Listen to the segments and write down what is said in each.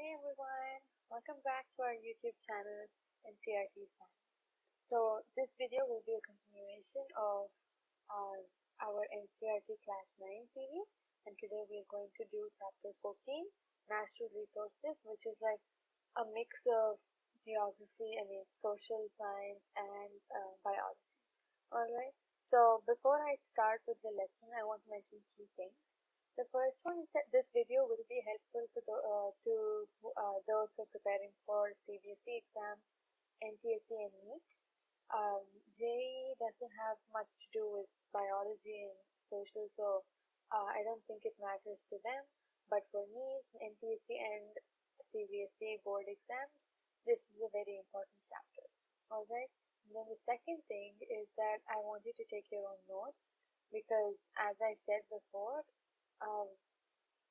Hey everyone, welcome back to our YouTube channel NCERT Science. So this video will be a continuation of our NCERT Class 9 series, and today we are going to do Chapter 14, Natural Resources, which is like a mix of geography, social science and biology. Alright, so before I start with the lesson, I want to mention two things. The first one is that this video will be helpful to those who are preparing for CBSE exams, NTSE and NEET. JEE doesn't have much to do with biology and social, so I don't think it matters to them. But for NEET, NTSE and CBSE board exams, this is a very important chapter. Alright, and then the second thing is that I want you to take your own notes, because as I said before,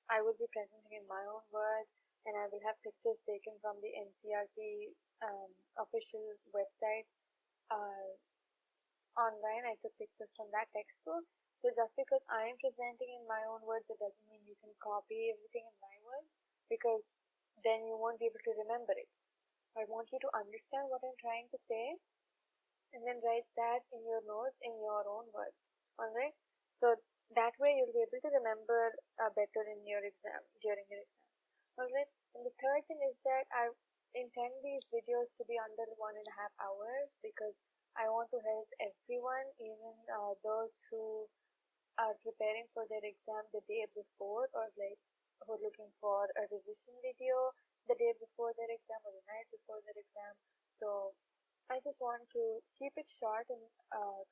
I will be presenting in my own words, and I will have pictures taken from the NCERT official website online. I took pictures from that textbook. So just because I am presenting in my own words, it doesn't mean you can copy everything in my words, because then you won't be able to remember it. I want you to understand what I'm trying to say, and then write that in your notes in your own words. Alright? So that way you'll be able to remember better in your exam, during your exam. Alright, and the third thing is that I intend these videos to be under 1.5 hours, because I want to help everyone, even those who are preparing for their exam the day before, or like who are looking for a revision video the day before their exam or the night before their exam. So I just want to keep it short and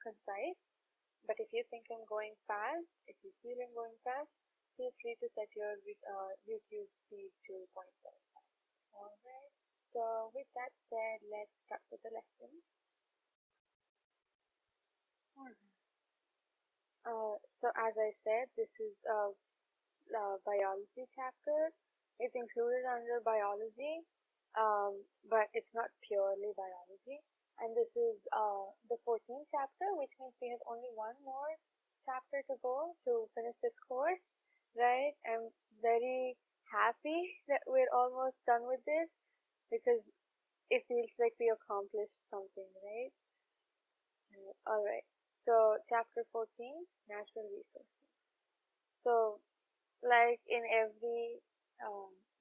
concise. But if you think I'm going fast, if you feel I'm going fast, feel free to set your YouTube speed to 0.75. Alright, so with that said, let's start with the lesson. So as I said, this is a biology chapter. It's included under biology, but it's not purely biology. And this is the 14th chapter, which means we have only one more chapter to go to finish this course, right? I'm very happy that we're almost done with this, because it feels like we accomplished something, right? Alright, so chapter 14, Natural Resources. So like in every,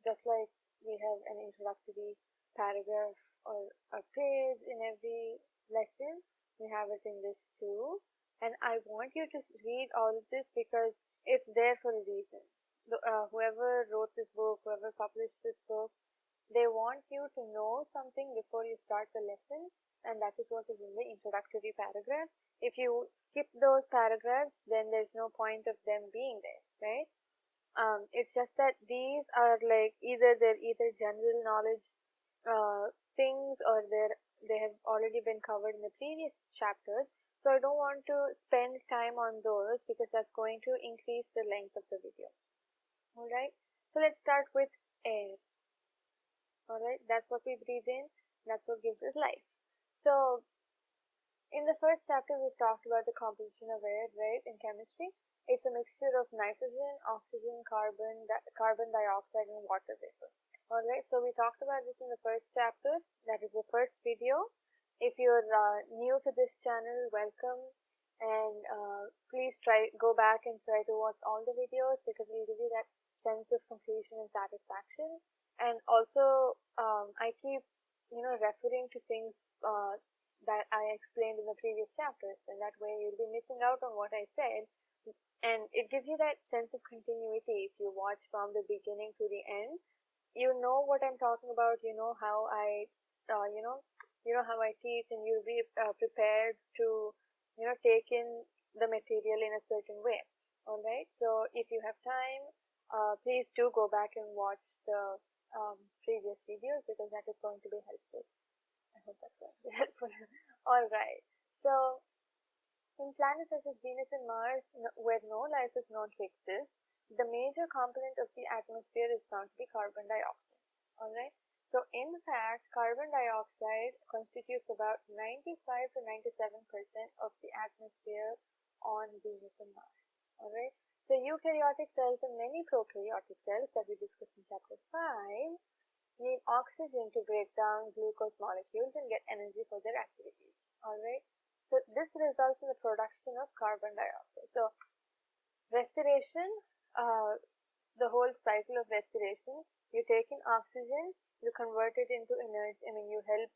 just like we have an introductory paragraph or a page in every lesson, we have it in this too. And I want you to read all of this because it's there for a reason. Whoever wrote this book, whoever published this book, they want you to know something before you start the lesson, and that is what is in the introductory paragraph. If you skip those paragraphs, then there's no point of them being there, right? It's just that these are like they're either general knowledge things, or they have already been covered in the previous chapters. So I don't want to spend time on those, because that's going to increase the length of the video. Alright, so let's start with air. Alright, that's what we breathe in, that's what gives us life. So in the first chapter we talked about the composition of air, right, in chemistry. It's a mixture of nitrogen, oxygen, carbon dioxide and water vapor. Alright, so we talked about this in the first chapter, that is the first video. If you're new to this channel, welcome, and please go back and try to watch all the videos, because it will give you that sense of completion and satisfaction. And also, I keep referring to things that I explained in the previous chapters, and that way you'll be missing out on what I said, and it gives you that sense of continuity. If you watch from the beginning to the end, you know what I'm talking about, you know how I how I teach, and you'll be prepared to take in the material in a certain way. Alright, so if you have time, please do go back and watch the previous videos, because that is going to be helpful. I hope that's going to be helpful. Alright, so in planets such as Venus and Mars, where no life is known to exist, the major component of the atmosphere is found to be carbon dioxide. Alright, so in fact, carbon dioxide constitutes about 95 to 97% of the atmosphere on Venus and Mars. Alright, so eukaryotic cells and many prokaryotic cells that we discussed in chapter 5 need oxygen to break down glucose molecules and get energy for their activities. Alright, so this results in the production of carbon dioxide. So respiration, the whole cycle of respiration, you take in oxygen, you convert it into energy. You help,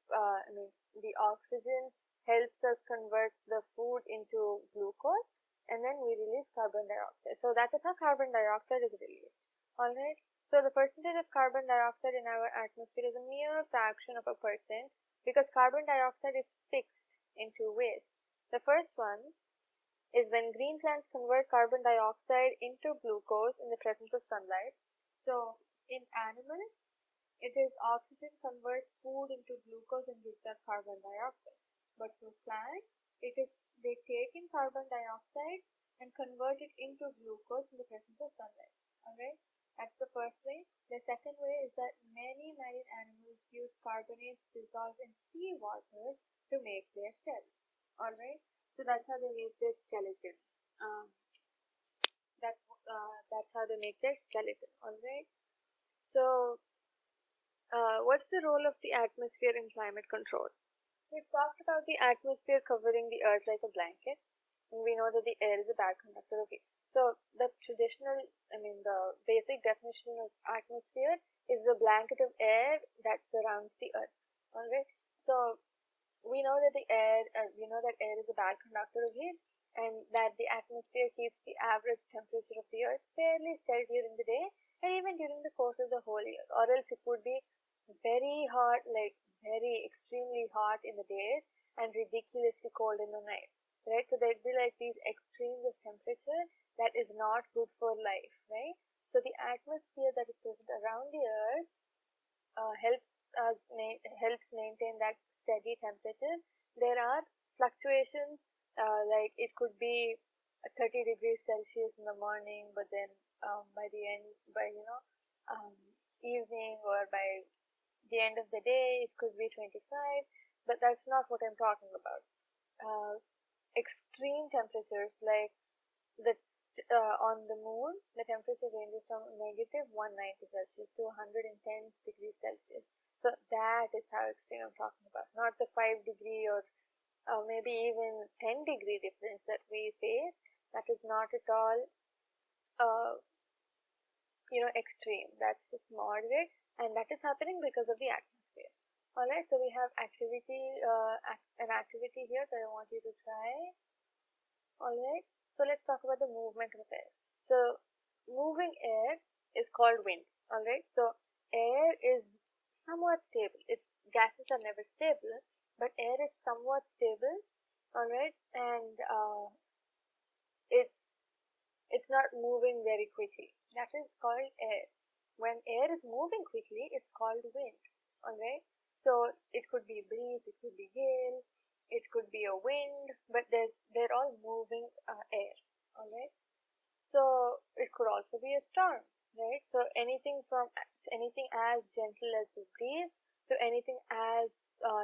the oxygen helps us convert the food into glucose, and then we release carbon dioxide. So that is how carbon dioxide is released. Alright, so the percentage of carbon dioxide in our atmosphere is a mere fraction of a percent because carbon dioxide is fixed in two ways. The first one is when green plants convert carbon dioxide into glucose in the presence of sunlight. So in animals, it is oxygen converts food into glucose and gives us carbon dioxide. But for plants, it is they take in carbon dioxide and convert it into glucose in the presence of sunlight. Alright, that's the first way. The second way is that many marine animals use carbonates dissolved in seawater to make their shells. Alright, so that's how they make their skeleton. That's how they make their skeleton. Alright, so what's the role of the atmosphere in climate control? We've talked about the atmosphere covering the earth like a blanket, and we know that the air is a bad conductor. Okay, so the the basic definition of atmosphere is the blanket of air that surrounds the earth. Alright, so we know that air is a bad conductor of heat, and that the atmosphere keeps the average temperature of the earth fairly steady during the day and even during the course of the whole year, or else it would be very hot, like very extremely hot in the days and ridiculously cold in the night, right? So there'd be like these extremes of temperature that is not good for life, right? So the atmosphere that is present around the earth helps maintain that steady temperature. There are fluctuations, like it could be 30 degrees Celsius in the morning, but then by evening or by the end of the day it could be 25, but that's not what I'm talking about. Extreme temperatures, like on the moon, the temperature ranges from -190 Celsius to 110 degrees Celsius. So that is how extreme I'm talking about, not the 5 degree or maybe even 10 degree difference that we face. That is not at all extreme. That's just moderate, and that is happening because of the atmosphere. Alright, so we have an activity here that I want you to try. Alright, so let's talk about the movement of air. So moving air is called wind. Alright, so air is somewhat stable. Gases are never stable, but air is somewhat stable. Alright, and it's not moving very quickly. That is called air. When air is moving quickly, it's called wind. Alright, so it could be breeze, it could be gale, it could be a wind, but they're all moving air. Alright, so it could also be a storm, right? So anything as gentle as the breeze to anything as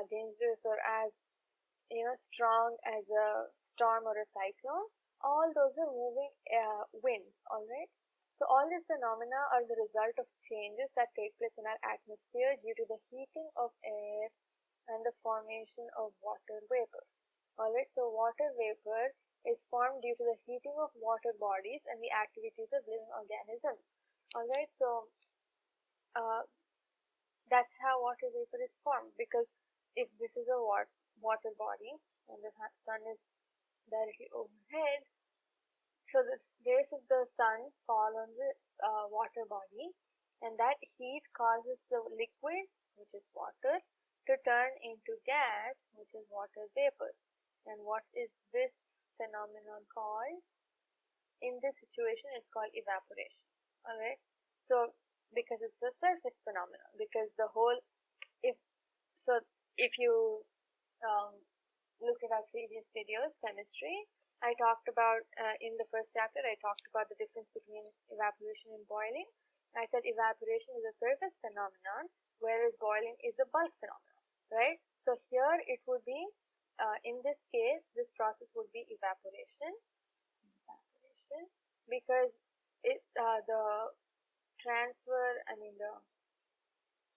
dangerous or as strong as a storm or a cyclone, all those are moving winds. Alright, so all these phenomena are the result of changes that take place in our atmosphere due to the heating of air and the formation of water vapor. Alright, so water vapor is formed due to the heating of water bodies and the activities of living organisms. Alright, so that's how water vapor is formed, because if this is a water body and the sun is directly overhead, so the rays of the sun fall on the water body, and that heat causes the liquid, which is water, to turn into gas, which is water vapor. And what is this phenomenon called? In this situation, it's called evaporation. Alright, so because it's a surface phenomenon, because the whole, if you look at our previous videos, chemistry, I talked about, in the first chapter, I talked about the difference between evaporation and boiling. I said evaporation is a surface phenomenon, whereas boiling is a bulk phenomenon, right? So here it would be, in this case, this process would be evaporation, because the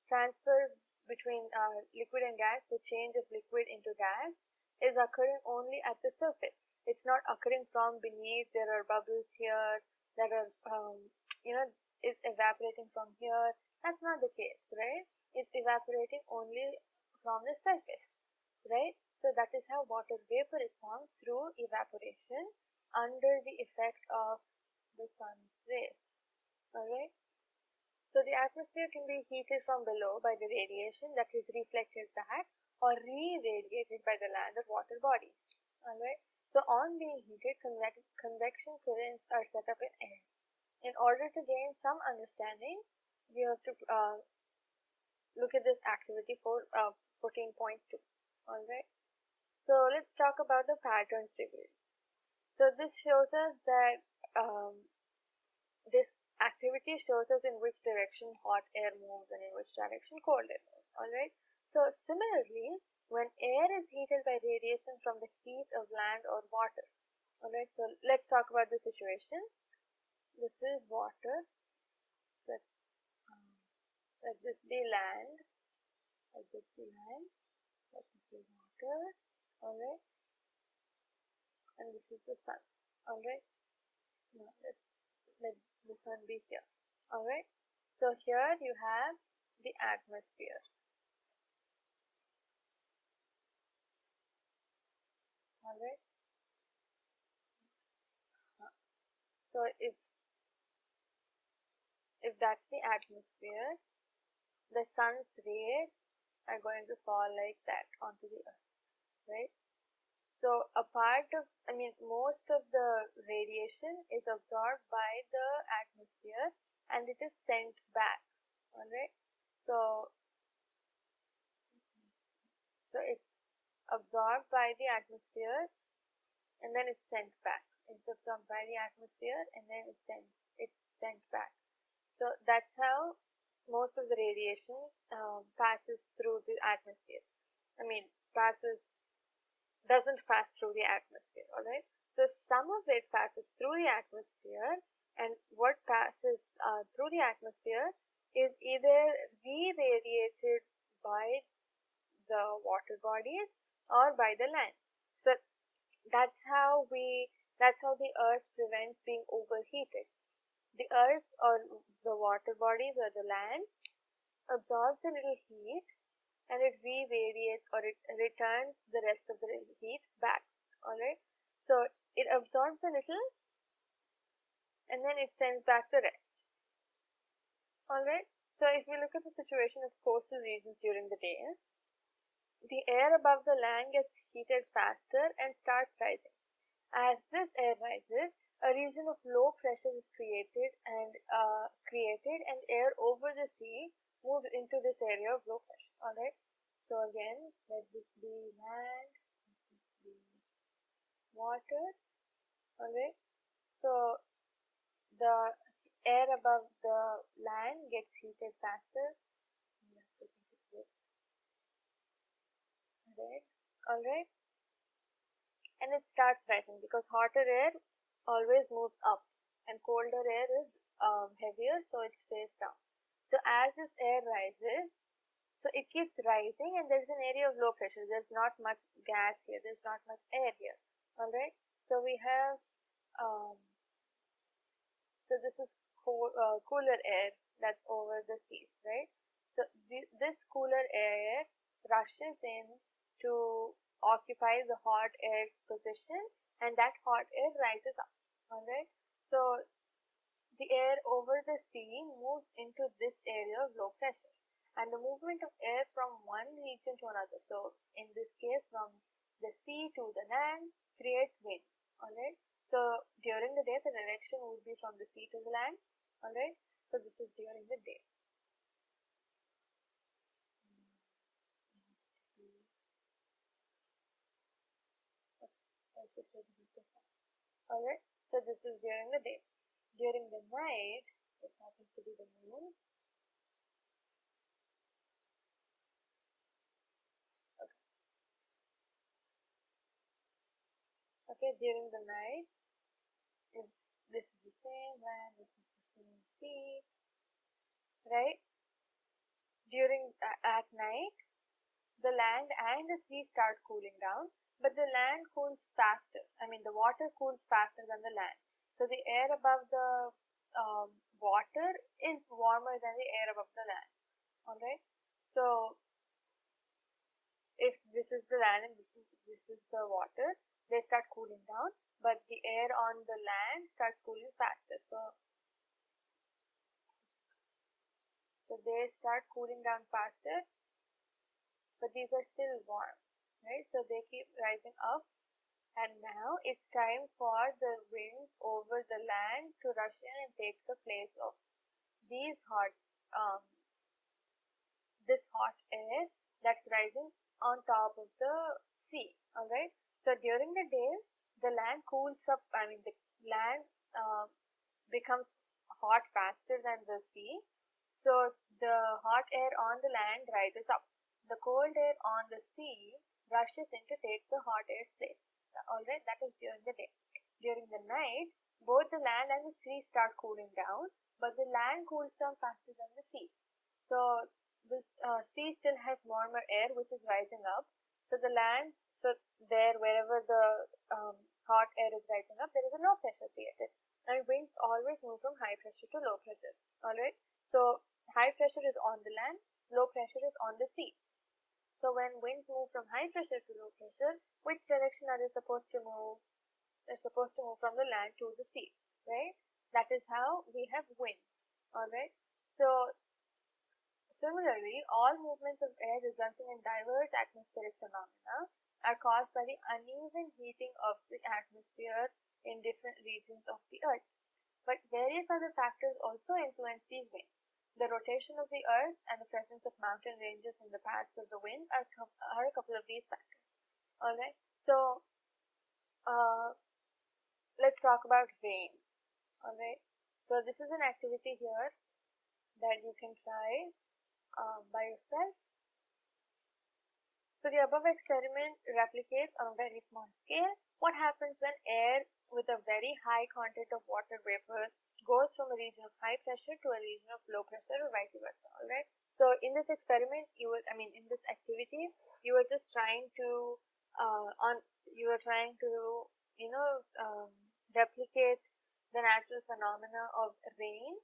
transfer between liquid and gas, the change of liquid into gas, is occurring only at the surface. It's not occurring from beneath. There are bubbles here that are, it's evaporating from here. That's not the case, right? It's evaporating only from the surface, right? So that is how water vapor is formed through evaporation under the effect of the sun's rays, alright? So the atmosphere can be heated from below by the radiation that is reflected back or re-radiated by the land or water bodies. Alright. So on being heated, convection currents are set up in air. In order to gain some understanding, we have to look at this activity for 14.2. Alright. So let's talk about the patterns revealed. So this shows us that this activity shows us in which direction hot air moves and in which direction cold air moves. Alright. So similarly, when air is heated by radiation from the heat of land or water. Alright. So let's talk about the situation. This is water. Let this be land. Let this be land. Let this be water. Alright. And this is the sun. Alright. Now let the sun be here. Alright. So here you have the atmosphere. Alright. So if that's the atmosphere, the sun's rays are going to fall like that onto the earth, right? So most of the radiation is absorbed by the atmosphere and it is sent back, alright? So it's absorbed by the atmosphere and then it's sent back. It's absorbed by the atmosphere and then it's sent back. So that's how most of the radiation passes through the atmosphere. Doesn't pass through the atmosphere, alright? So some of it passes through the atmosphere, and what passes through the atmosphere is either re-radiated by the water bodies or by the land. So that's how the earth prevents being overheated. The earth or the water bodies or the land absorbs a little heat and it re-radiates or it returns the rest of the heat back. Alright. So it absorbs a little and then it sends back the rest. Alright. So if we look at the situation of coastal regions during the day, the air above the land gets heated faster and starts rising. As this air rises, a region of low pressure is created and air over the sea moves into this area of low pressure. Alright. So again, let this be land, let this be water. Alright. So the air above the land gets heated faster. Alright. And it starts rising because hotter air always moves up and colder air is heavier, so it stays down. So as this air rises, so it keeps rising and there's an area of low pressure. There's not much gas here. There's not much air here. Alright. So we have, so this is cooler air that's over the seas, right? So this cooler air rushes in to occupy the hot air's position and that hot air rises up. Alright. So the air over the sea moves into this area of low pressure. And the movement of air from one region to another, so in this case from the sea to the land, creates winds. Alright. So during the day the direction would be from the sea to the land. Alright. So this is during the day. Alright. So this is during the day. During the night, this happens to be the moon. Okay, during the night, this is the same land, this is the same sea, right? during at night, the land and the sea start cooling down, but the land cools faster. I mean, the water cools faster than the land. So the air above the water is warmer than the air above the land. Alright. So if this is the land and this is the water, they start cooling down, but the air on the land starts cooling faster. So they start cooling down faster, but these are still warm, right? So they keep rising up, and now it's time for the winds over the land to rush in and take the place of these this hot air that's rising on top of the sea. Alright, so during the day, the land cools up. I mean, the land becomes hot faster than the sea. So the hot air on the land rises up. The cold air on the sea rushes in to take the hot air's place. Alright, that is during the day. During the night, both the land and the sea start cooling down, but the land cools down faster than the sea. So the sea still has warmer air which is rising up. So the land, wherever the hot air is rising up, there is a low pressure created. And winds always move from high pressure to low pressure. Alright, so high pressure is on the land, low pressure is on the sea. So when winds move from high pressure to low pressure, which direction are they supposed to move? They're supposed to move from the land to the sea, right? That is how we have wind. Alright, so similarly, all movements of air resulting in diverse atmospheric phenomena are caused by the uneven heating of the atmosphere in different regions of the earth. But various other factors also influence these winds. The rotation of the earth and the presence of mountain ranges in the paths of the wind are a couple of these factors. Alright, so let's talk about rain. Alright, so this is an activity here that you can try by yourself. So the above experiment replicates on a very small scale what happens when air with a very high content of water vapor goes from a region of high pressure to a region of low pressure or vice versa. Alright, so in this experiment, in this activity, you were just trying to replicate the natural phenomena of rain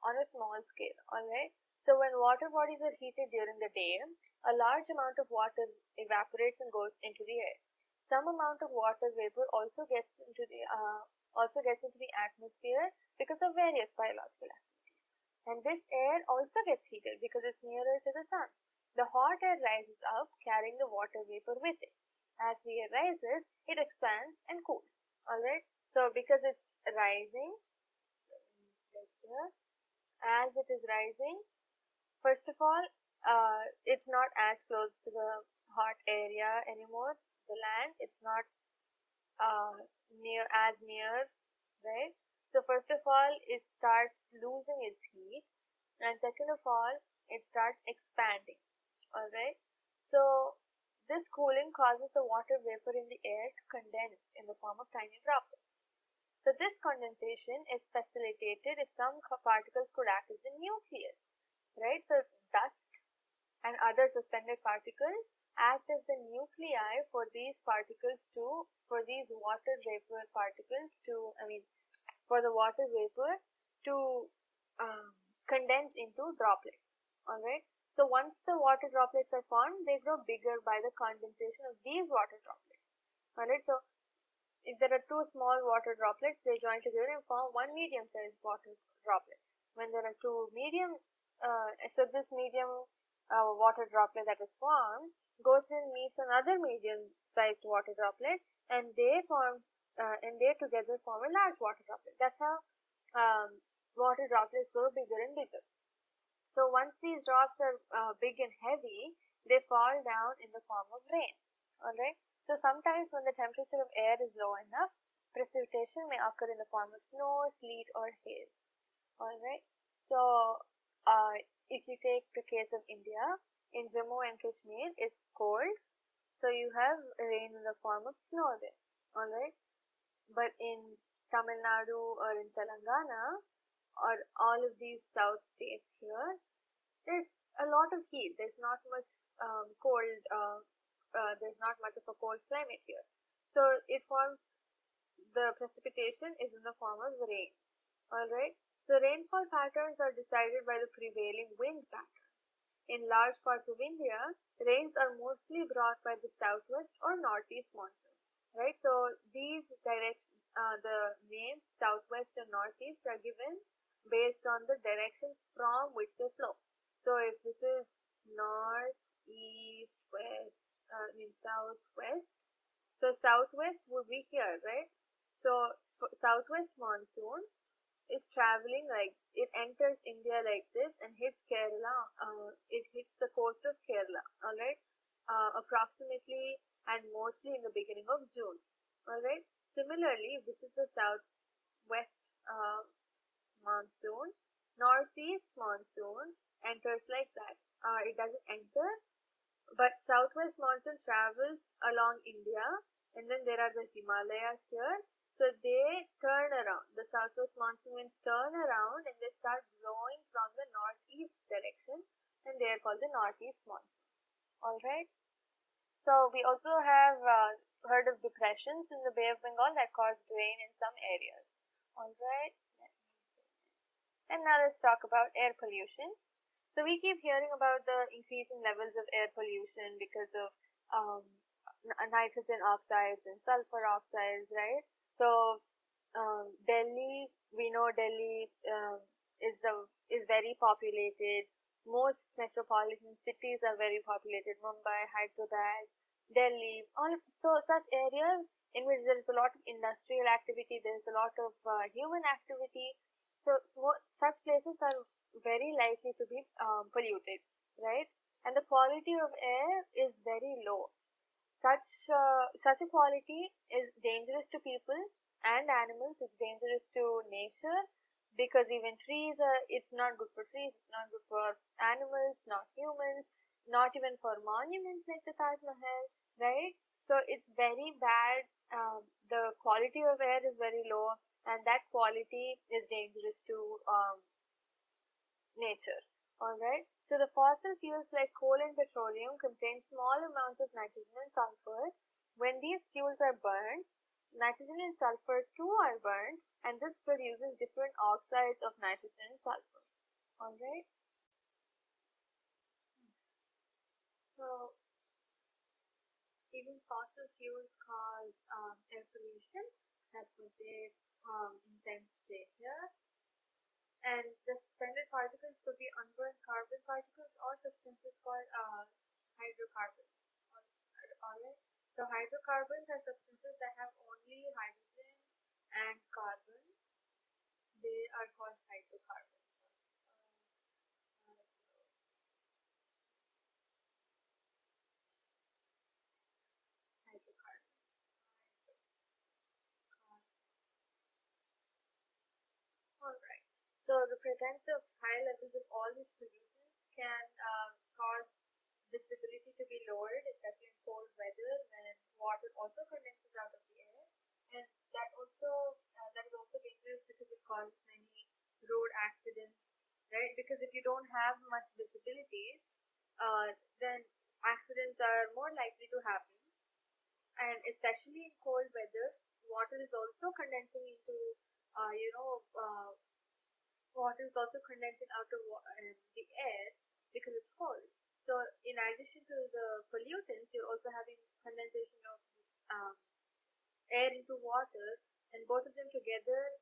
on a small scale. Alright, so when water bodies are heated during the day, a large amount of water evaporates and goes into the air. Some amount of water vapor also gets into the atmosphere because of various biological activities. And this air also gets heated because it's nearer to the sun. The hot air rises up, carrying the water vapor with it. As the air rises, it expands and cools. Alright, so because it's rising, as it is rising, first of all, it's not as close to the hot area anymore. The land, it's not near, right? So first of all, it starts losing its heat, and second of all, it starts expanding. Alright, so this cooling causes the water vapor in the air to condense in the form of tiny droplets. So this condensation is facilitated if some particles could act as a nucleus, right? So dust and other suspended particles act as the nuclei for these water vapor particles for the water vapor to condense into droplets. Alright, so once the water droplets are formed, they grow bigger by the condensation of these water droplets. Alright, so if there are two small water droplets, they join together and form one medium-sized water droplet. When there are two medium, this medium water droplet that is formed goes and meets another medium-sized water droplet, and they together form a large water droplet. That's how water droplets grow bigger and bigger. So once these drops are big and heavy, they fall down in the form of rain. Alright, so sometimes when the temperature of air is low enough, precipitation may occur in the form of snow, sleet, or hail. Alright, so if you take the case of India, in Jammu and Kashmir, it's cold, so you have rain in the form of snow there. Alright, but in Tamil Nadu or in Telangana or all of these south states here, there's a lot of heat. There's not much cold. There's not much of a cold climate here. So it forms, the precipitation is in the form of rain. Alright. So rainfall patterns are decided by the prevailing wind pattern. In large parts of India, rains are mostly brought by the southwest or northeast monsoon. Right. So these the names southwest and northeast are given based on the direction from which they flow. So if this is north, east, west, southwest, so southwest would be here, right? So southwest monsoon is traveling, like it enters India like this and hits Kerala. It hits the coast of Kerala, all right, approximately and mostly in the beginning of June, all right. Similarly, this is the southwest monsoon. Northeast monsoon enters like that. It doesn't enter, but southwest monsoon travels along India, and then there are the Himalayas here. So they turn around. The southwest monsoon winds turn around and they start blowing from the northeast direction, and they are called the northeast monsoon. Alright. So we also have heard of depressions in the Bay of Bengal that cause rain in some areas. Alright. And now let's talk about air pollution. So we keep hearing about the increasing levels of air pollution because of nitrogen oxides and sulfur oxides, right? So Delhi, we know Delhi is very populated. Most metropolitan cities are very populated. Mumbai, Hyderabad, Delhi, so such areas in which there is a lot of industrial activity, there is a lot of human activity. So such places are very likely to be polluted, right? And the quality of air is very low. Such a quality is dangerous to people and animals. It's dangerous to nature because even trees it's not good for trees, it's not good for animals, not humans, not even for monuments like the Taj Mahal, right? So it's very bad. The quality of air is very low, and that quality is dangerous to nature. Alright, so the fossil fuels like coal and petroleum contain small amounts of nitrogen and sulfur. When these fuels are burned, nitrogen and sulfur too are burned, and this produces different oxides of nitrogen and sulfur. Alright, so even fossil fuels cause air pollution. That's what they intend to say here. And the suspended particles could be unburned carbon particles or substances called hydrocarbons. Alright. So hydrocarbons are substances that have only hydrogen and carbon. They are called hydrocarbons. Alright. So the presence of high levels of all these pollutants can cause visibility to be lowered, especially in cold weather when water also condenses out of the air, and that is also dangerous because it causes many road accidents, right? Because if you don't have much visibility, then accidents are more likely to happen, and especially in cold weather, water is also condensing into water is also condensing out of the air because it's cold. So in addition to the pollutants, you're also having condensation of air into water, and both of them together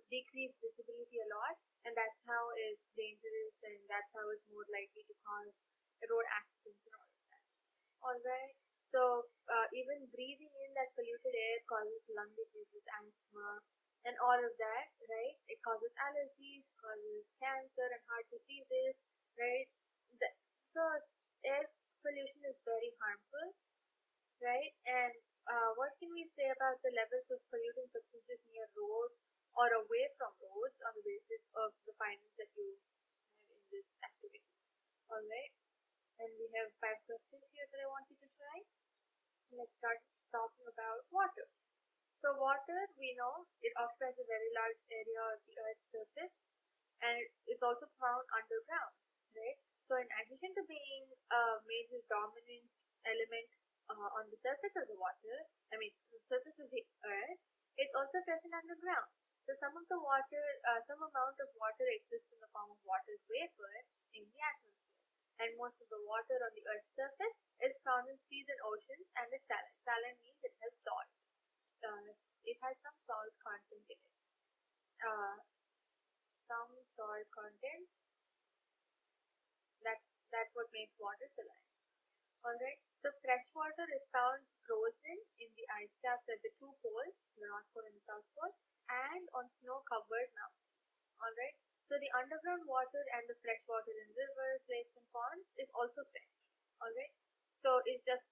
decrease visibility a lot, and that's how it's dangerous, and that's how it's more likely to cause road accidents and all of that. Alright, so even breathing in that polluted air causes lung diseases, asthma, and all of that, right? It causes allergies, causes cancer and heart diseases, right? So air pollution is very harmful, right? And what can we say about the levels of polluting substances near roads or away from roads on the basis of the findings that you have in this activity? Alright, and we have 5 questions here that I want you to try. Let's start talking about water. So water, we know, it occupies a very large area of the Earth's surface, and it's also found underground, right? So in addition to being a major dominant element on the surface of the water, the surface of the earth, it's also present underground. So some amount of water exists in the form of water vapor in the atmosphere. And most of the water on the earth's surface is found in seas and oceans and is saline. Saline means it has salt. It has some salt content in it. Some salt content. That's what makes water saline. Alright, so fresh water is found frozen in the ice caps at the two poles, the North Pole and the South Pole, and on snow-covered mountains. Alright, so the underground water and the fresh water in rivers, lakes, and ponds is also fresh. Alright, so it's just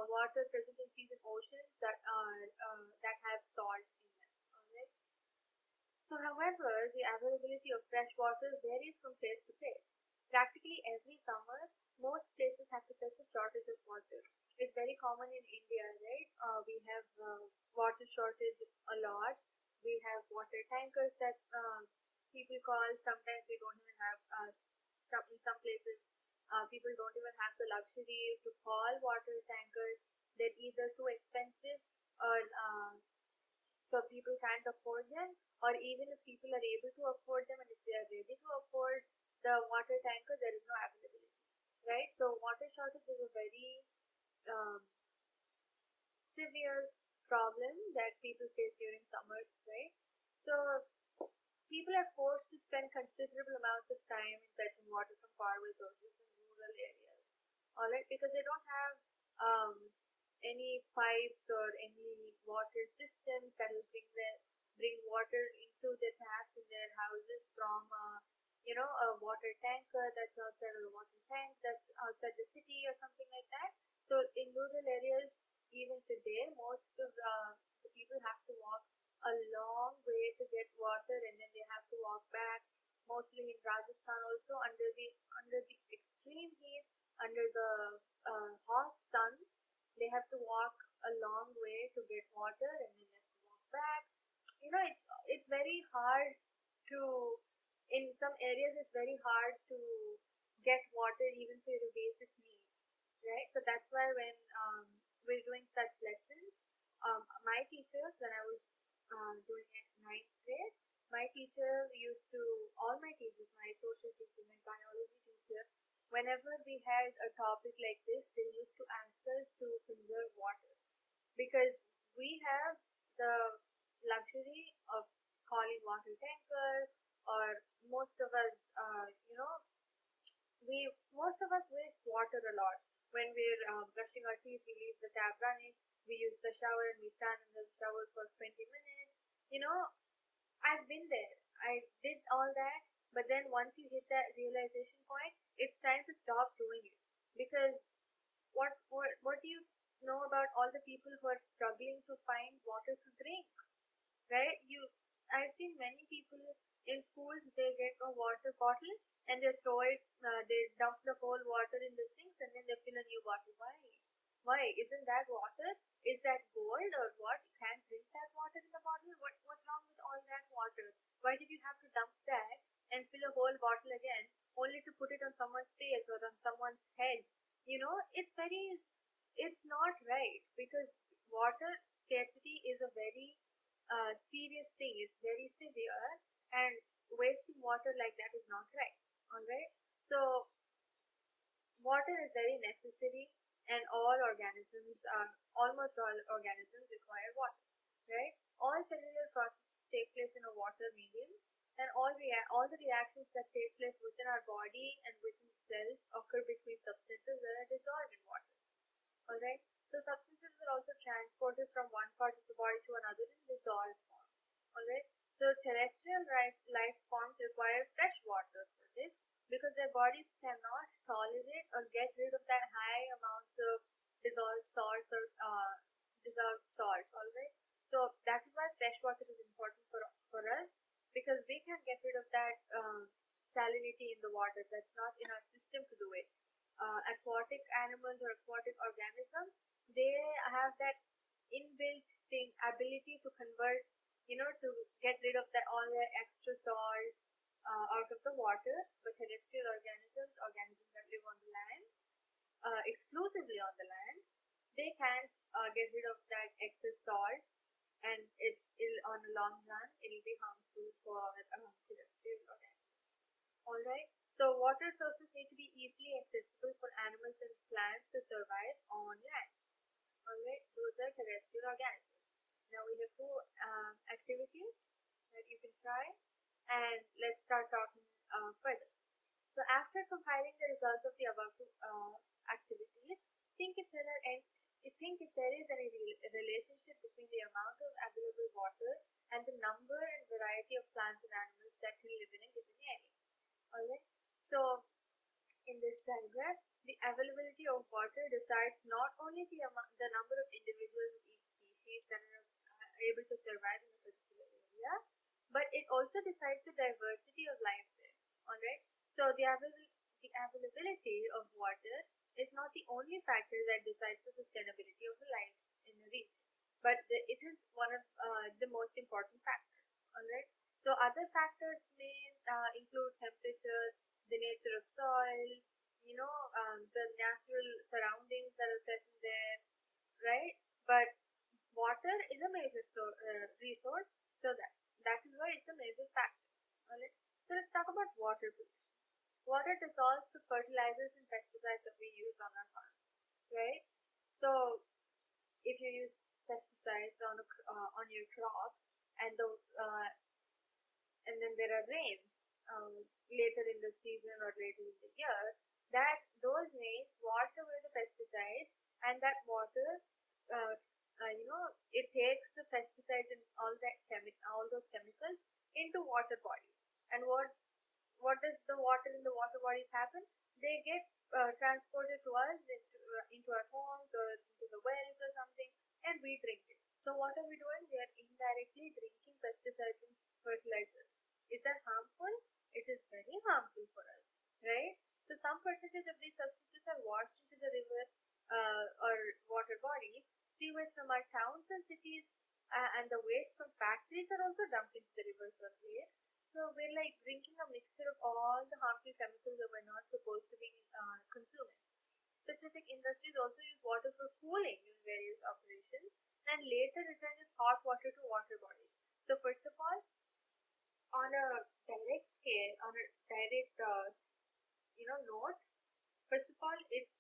water present in seas and oceans that have salt in them. Alright, so however, the availability of fresh water varies from place to place. Practically every summer, most places have to face a shortage of water. It's very common in India, right? We have water shortage a lot. We have water tankers that people call. Sometimes we don't even have, in some places, people don't even have the luxury to call water tankers. They're either too expensive or so people can't afford them, or even if people are able to afford them and if they are ready to afford the water tanker, there is no availability, right? So water shortage is a very severe problem that people face during summers, right? So people are forced to spend considerable amounts of time in fetching water from faraway sources in rural areas, alright, because they don't have any pipes or any water systems that will bring water into the taps in their houses from a water tanker that's outside of the water tank that's outside the city or something like that. So in rural areas, even today, most of the people have to walk a long way to get water, and then they have to walk back. Mostly in Rajasthan, also under the extreme heat, under the hot sun, they have to walk a long way to get water, and then they have to walk back. It's very hard to. In some areas, it's very hard to get water even for your basic needs, right? So that's why when we're doing such lessons, my teachers, when I was doing it 9th grade, my teacher used to, all my teachers, my social teacher, my biology teacher, whenever we had a topic like this, they used to ask us to conserve water, because we have the luxury of calling water tankers, or most of us, most of us waste water a lot. When we're brushing our teeth, we leave the tap running. We use the shower and we stand in the shower for 20 minutes. I've been there. I did all that, but then once you hit that realization point, it's time to stop doing it. Because what do you know about all the people who are struggling to find water to drink, right? I've seen many people in schools, they get a water bottle and they throw it, they dump the whole water in the sinks and then they fill a new bottle. Why? Isn't that water? Is that gold or what? You can't drink that water in the bottle? What's wrong with all that water? Why did you have to dump that and fill a whole bottle again only to put it on someone's face or on someone's head? It's not right, because water scarcity is a very serious thing. It's very severe, and wasting water like that is not right. Alright, so water is very necessary, and almost all organisms require water, right? All cellular processes take place in a water medium, and all the reactions that take place within our body and within cells occur between substances that are dissolved in water. Alright, so substances are also transported from one part of the body to another in dissolved form. Alright, so terrestrial life forms require fresh water for this, because their bodies cannot tolerate or get rid of that high amounts of dissolved salts or alright. So that is why fresh water is important for us, because we can get rid of that salinity in the water. That's not in our system to do it. Aquatic animals or aquatic organisms, they have that inbuilt ability to convert, to get rid of that all their extra salt out of the water, but terrestrial organisms, organisms that live on the land, exclusively on the land, they can get rid of that excess salt, and on a long run it'll be harmful for terrestrial organisms. Alright, so water sources need to be easily accessible for animals and plants to survive on land. Alright, those are terrestrial organisms. Now we have two activities that you can try, and let's start talking further. So after compiling the results of the above activities, think if there is any relationship between the amount of available water and the number and variety of plants and animals that can live in a given area. Alright, so in this diagram, the availability of water decides not only the number of individuals of each species that are able to survive in a particular area, but it also decides the diversity of life there. Alright, so the availability of water is not the only factor that decides the sustainability of the life in a region, but it is one of the most important factors. Alright, so other factors may include temperature, the nature of soil, the natural surroundings that are present there, right? But water is a major resource, so that is why it's a major factor. Alright, so let's talk about water pollution. Water dissolves the fertilizers and pesticides that we use on our farms, right? So if you use pesticides on your crop, and then there are rains later in the season or later in the year, that those rains wash away the pesticides, and that water it takes the pesticides and all those chemicals into water bodies. And what does the water in the water bodies happen? They get transported to us into our homes or into the wells or something, and we drink it. So what are we doing? We are indirectly drinking pesticides and fertilizers. Is that harmful? It is very harmful for us, right? So some percentage of these substances are washed into the river or water bodies. Sewage from our towns and cities and the waste from factories are also dumped into the rivers or lakes. So we're like drinking a mixture of all the harmful chemicals that we're not supposed to be consuming. Specific industries also use water for cooling in various operations, and later return as hot water to water bodies. So first of all, on a direct scale, on a direct note, first of all, it's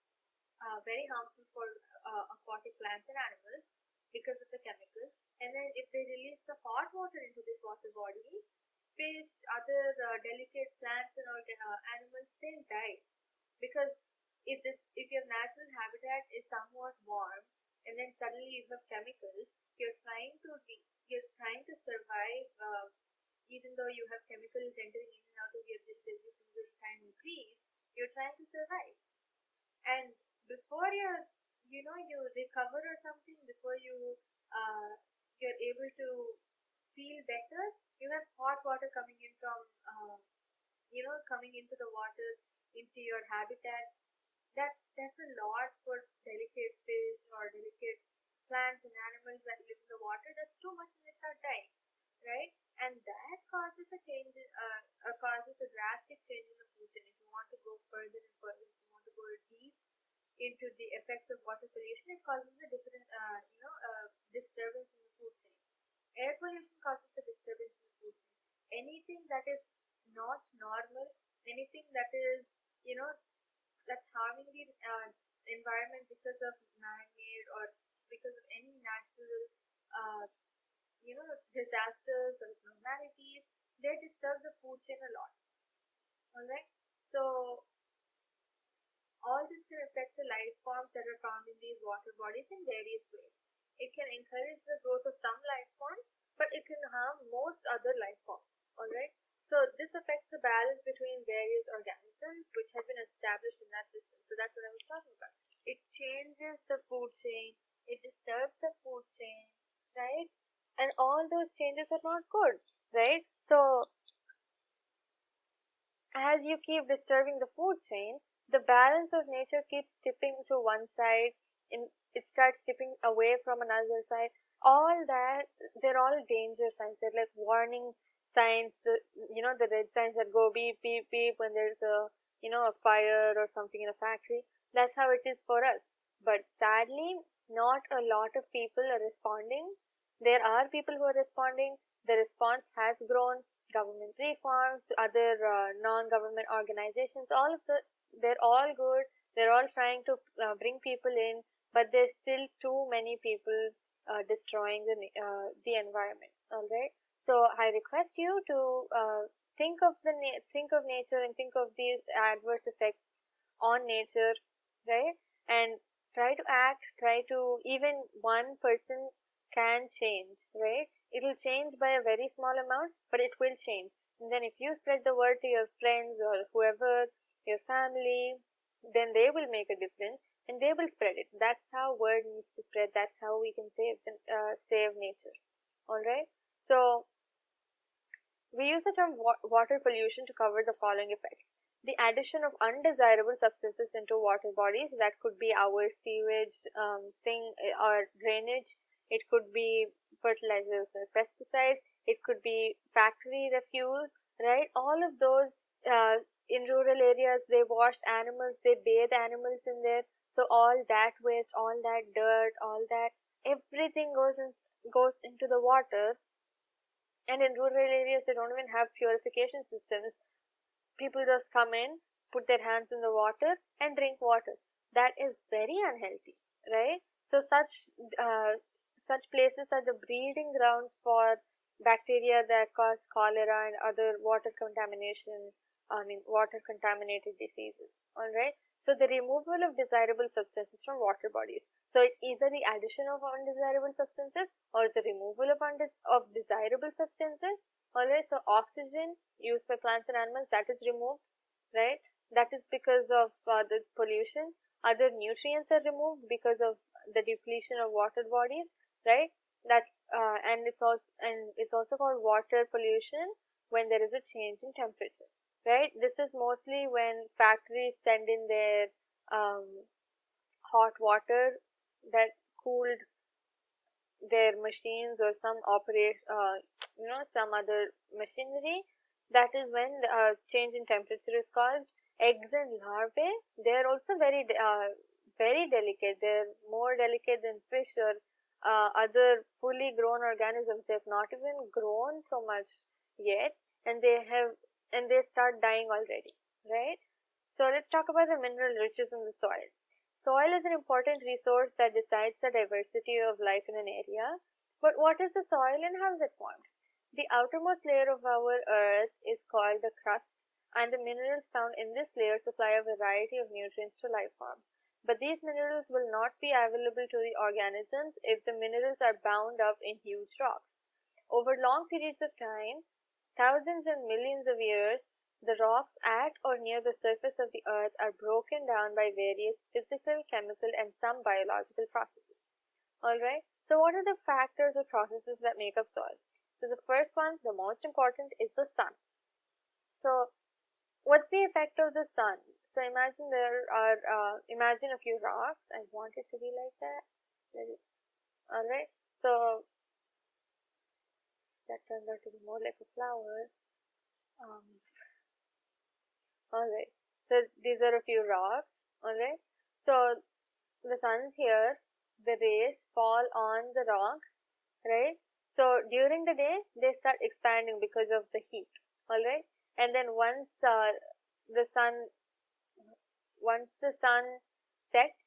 very harmful for aquatic plants and animals because of the chemicals. And then if they release the hot water into this water body, fish, other delicate plants and animals still die, because if your natural habitat is somewhat warm and then suddenly you have chemicals, you're trying to survive even though you have chemicals entering in and out of your dish every single time you breathe. You're trying to survive, and before you recover or something, before you're able to feel better, you have hot water coming in from coming into the water, into your habitat. That's a lot for delicate fish or delicate plants and animals that live in the water. That's too much, and they start dying, right? And that causes a drastic change in the food chain. If you want to go further and further, if you want to go deep into the effects of water pollution, it causes a different disturbance in the food chain. Air pollution causes a disturbance in the food chain. Anything that is not normal, anything that is that's harming the environment because of man-made or because of any natural disasters or abnormalities, they disturb the food chain a lot. Alright, so all this can affect the life forms that are found in these water bodies in various ways. It can encourage the growth of some life forms, but it can harm most other life forms. Alright, so this affects the balance between various organisms which have been established in that system. So that's what I was talking about. It changes the food chain, it disturbs the food chain, right? And all those changes are not good, right? So as you keep disturbing the food chain, the balance of nature keeps tipping to one side, and it starts tipping away from another side. All that, they're all danger signs. They're like warning signs, the red signs that go beep, beep, beep when there's a fire or something in a factory. That's how it is for us. But sadly, not a lot of people are responding. There are people who are responding. The response has grown. Government reforms, other non-government organizations, they're all good. They're all trying to bring people in, but there's still too many people destroying the environment. All right. So I request you to think of nature and think of these adverse effects on nature, right? And try to act. Try to even one person can change, right? It'll change by a very small amount, but it will change. And then if you spread the word to your friends or whoever, your family, then they will make a difference and they will spread it. That's how word needs to spread. That's how we can save nature. All right. So we use the term water pollution to cover the following effects. The addition of undesirable substances into water bodies, that could be our sewage or drainage. It could be fertilizers and pesticides. It could be factory refuse, right? All of those in rural areas, they wash animals, they bathe animals in there. So all that waste, all that dirt, all that, everything goes into the water. And in rural areas, they don't even have purification systems. People just come in, put their hands in the water, and drink water. That is very unhealthy, right? So such places are the breeding grounds for bacteria that cause cholera and other water contaminated diseases. All right. So the removal of desirable substances from water bodies. So it's either the addition of undesirable substances or the removal of desirable substances. Alright, so oxygen used by plants and animals, that is removed, right? That is because of the pollution. Other nutrients are removed because of the depletion of water bodies, right? And it's also called water pollution when there is a change in temperature, right? This is mostly when factories send in their hot water that cooled their machines or some other machinery. That is when the change in temperature is caused. Eggs and larvae, they're also very delicate. They're more delicate than fish or other fully grown organisms. They've not even grown so much yet, and they start dying already, right? So let's talk about the mineral riches in the soil. Soil is an important resource that decides the diversity of life in an area. But what is the soil and how is it formed? The outermost layer of our earth is called the crust, and the minerals found in this layer supply a variety of nutrients to life forms. But these minerals will not be available to the organisms if the minerals are bound up in huge rocks. Over long periods of time, thousands and millions of years, the rocks at or near the surface of the earth are broken down by various physical, chemical, and some biological processes. Alright, so what are the factors or processes that make up soil? So the first one, the most important, is the sun. So what's the effect of the sun? So imagine a few rocks. I want it to be like that. Alright, so that turns out to be more like a flower. Alright, so these are a few rocks. Alright, so the sun's here, the rays fall on the rocks, right? So during the day, they start expanding because of the heat. Alright, and then once the sun sets,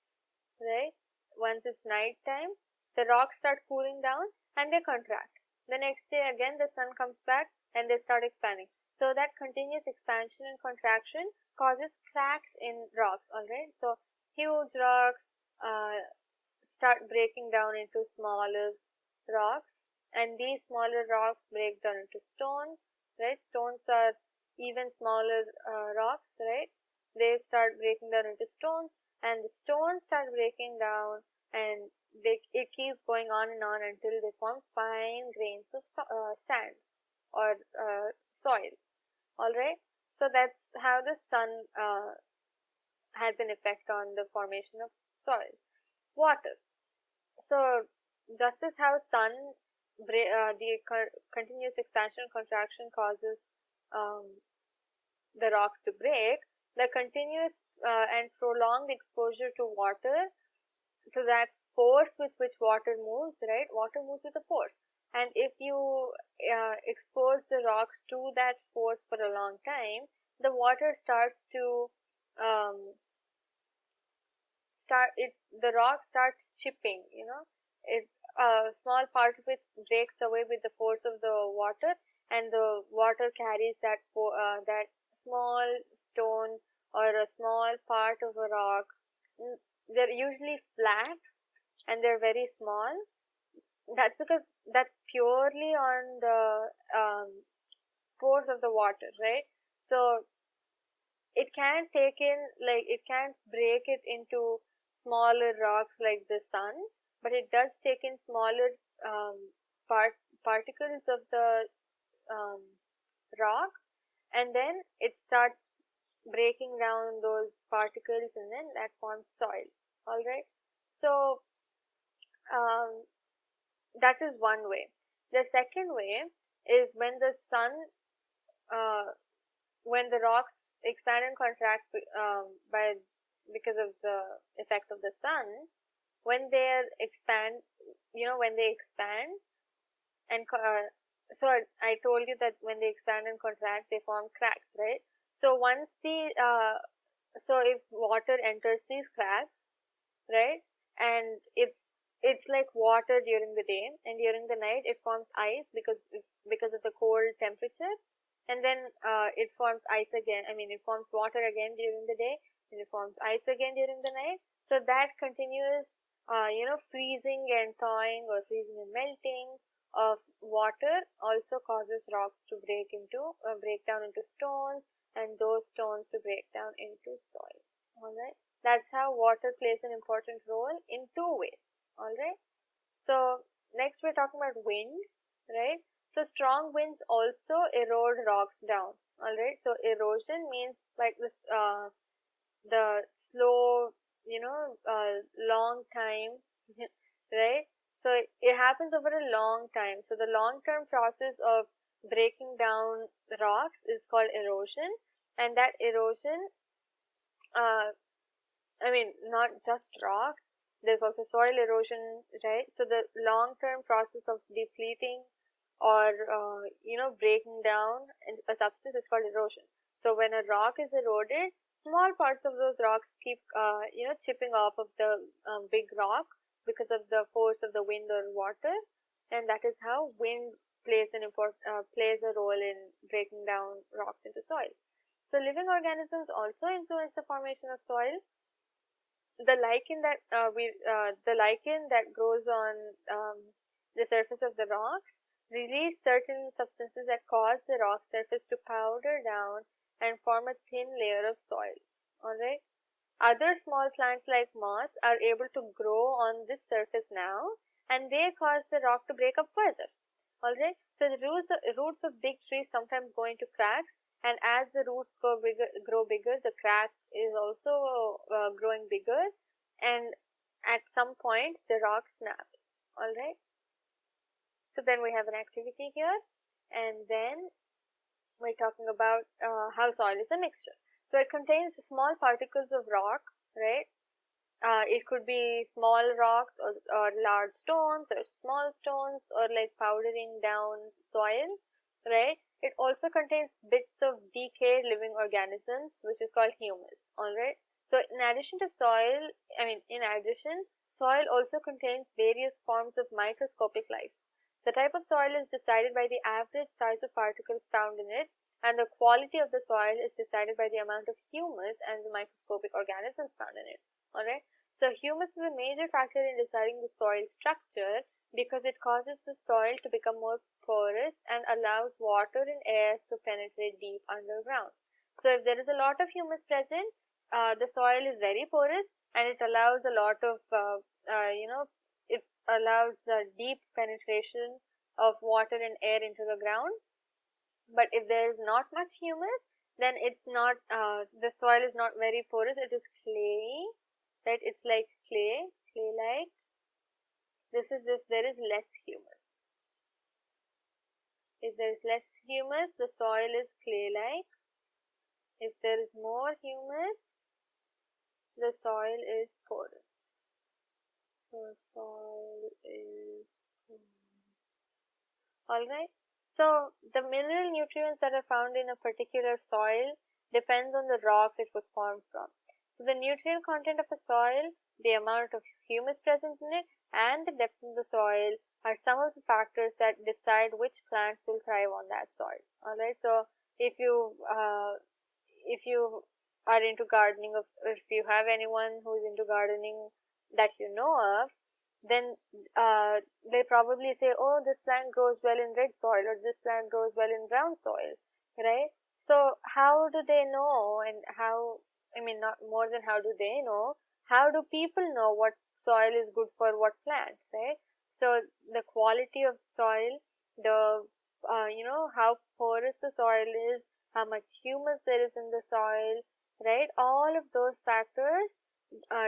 right? Once it's night time, the rocks start cooling down and they contract. The next day again, the sun comes back and they start expanding. So that continuous expansion and contraction causes cracks in rocks, alright? So huge rocks start breaking down into smaller rocks, and these smaller rocks break down into stones, right? Stones are even smaller rocks, right? They start breaking down into stones, and the stones start breaking down, and it keeps going on and on until they form fine grains of sand or soil. Alright, so that's how the sun has an effect on the formation of soil. Water. So just as how sun continuous expansion and contraction causes the rocks to break, the continuous and prolonged exposure to water, to that force with which water moves, right? Water moves with a force. And if you expose the rocks to that force for a long time, the water starts to the rock starts chipping, a small part of it breaks away with the force of the water, and the water carries that small stone or a small part of a rock. They're usually flat and they're very small. That's because that's purely on the force of the water, right? So it can't break it into smaller rocks like the sun, but it does take in smaller um, particles of the um, rock, and then it starts breaking down those particles, and then that forms soil. All right. So um, that is one way. The second way is when the sun, when the rocks expand and contract because of the effect of the sun. When they expand, when they expand and so I told you that when they expand and contract, they form cracks, right? So once so if water enters these cracks, right, and it's like water during the day, and during the night it forms ice because of the cold temperature, and then it forms ice again. I mean, it forms water again during the day, and it forms ice again during the night. So that continuous freezing and thawing, or freezing and melting of water also causes rocks to break down into stones, and those stones to break down into soil. All right. That's how water plays an important role in two ways. All right. So next we're talking about wind, right? So strong winds also erode rocks down. All right. So erosion means like this, the slow, long time, right? So it happens over a long time. So the long-term process of breaking down rocks is called erosion, and that erosion, I mean, not just rocks. There's also soil erosion, right? So the long-term process of depleting or breaking down a substance is called erosion. So when a rock is eroded, small parts of those rocks keep chipping off of the big rock because of the force of the wind or water, and that is how wind plays a role in breaking down rocks into soil. So living organisms also influence the formation of soil. The lichen that grows on the surface of the rocks release certain substances that cause the rock surface to powder down and form a thin layer of soil. All right. Other small plants like moss are able to grow on this surface now, and they cause the rock to break up further. All right. So the roots of big trees sometimes go into cracks, and as the roots grow bigger, the crack is also growing bigger, and at some point the rock snaps. All right. So then we have an activity here, and then we're talking about how soil is a mixture. So it contains small particles of rock, right? It could be small rocks or large stones, or small stones, or like powdering down soil, right? It also contains bits of decayed living organisms, which is called humus. All right. So in addition, soil also contains various forms of microscopic life. The type of soil is decided by the average size of particles found in it, and the quality of the soil is decided by the amount of humus and the microscopic organisms found in it. All right. So humus is a major factor in deciding the soil structure because it causes the soil to become more porous and allows water and air to penetrate deep underground. So if there is a lot of humus present, the soil is very porous, and it allows a lot of it allows deep penetration of water and air into the ground. But if there is not much humus, then it's not the soil is not very porous. It is clayey, right? It's like clay like. This is there is less humus. If there is less humus, the soil is clay-like. If there is more humus, the soil is porous. So soil is alright. So the mineral nutrients that are found in a particular soil depends on the rock it was formed from. So the nutrient content of a soil, the amount of humus present in it, and the depth of the soil are some of the factors that decide which plants will thrive on that soil. Alright, so if you are into gardening, or if you have anyone who is into gardening that you know of, then they probably say, oh, this plant grows well in red soil, or this plant grows well in brown soil, right? So how do they know, and how, I mean, not more than how do they know, how do people know what soil is good for what plant, right? So the quality of soil, the, how porous the soil is, how much humus there is in the soil, right? All of those factors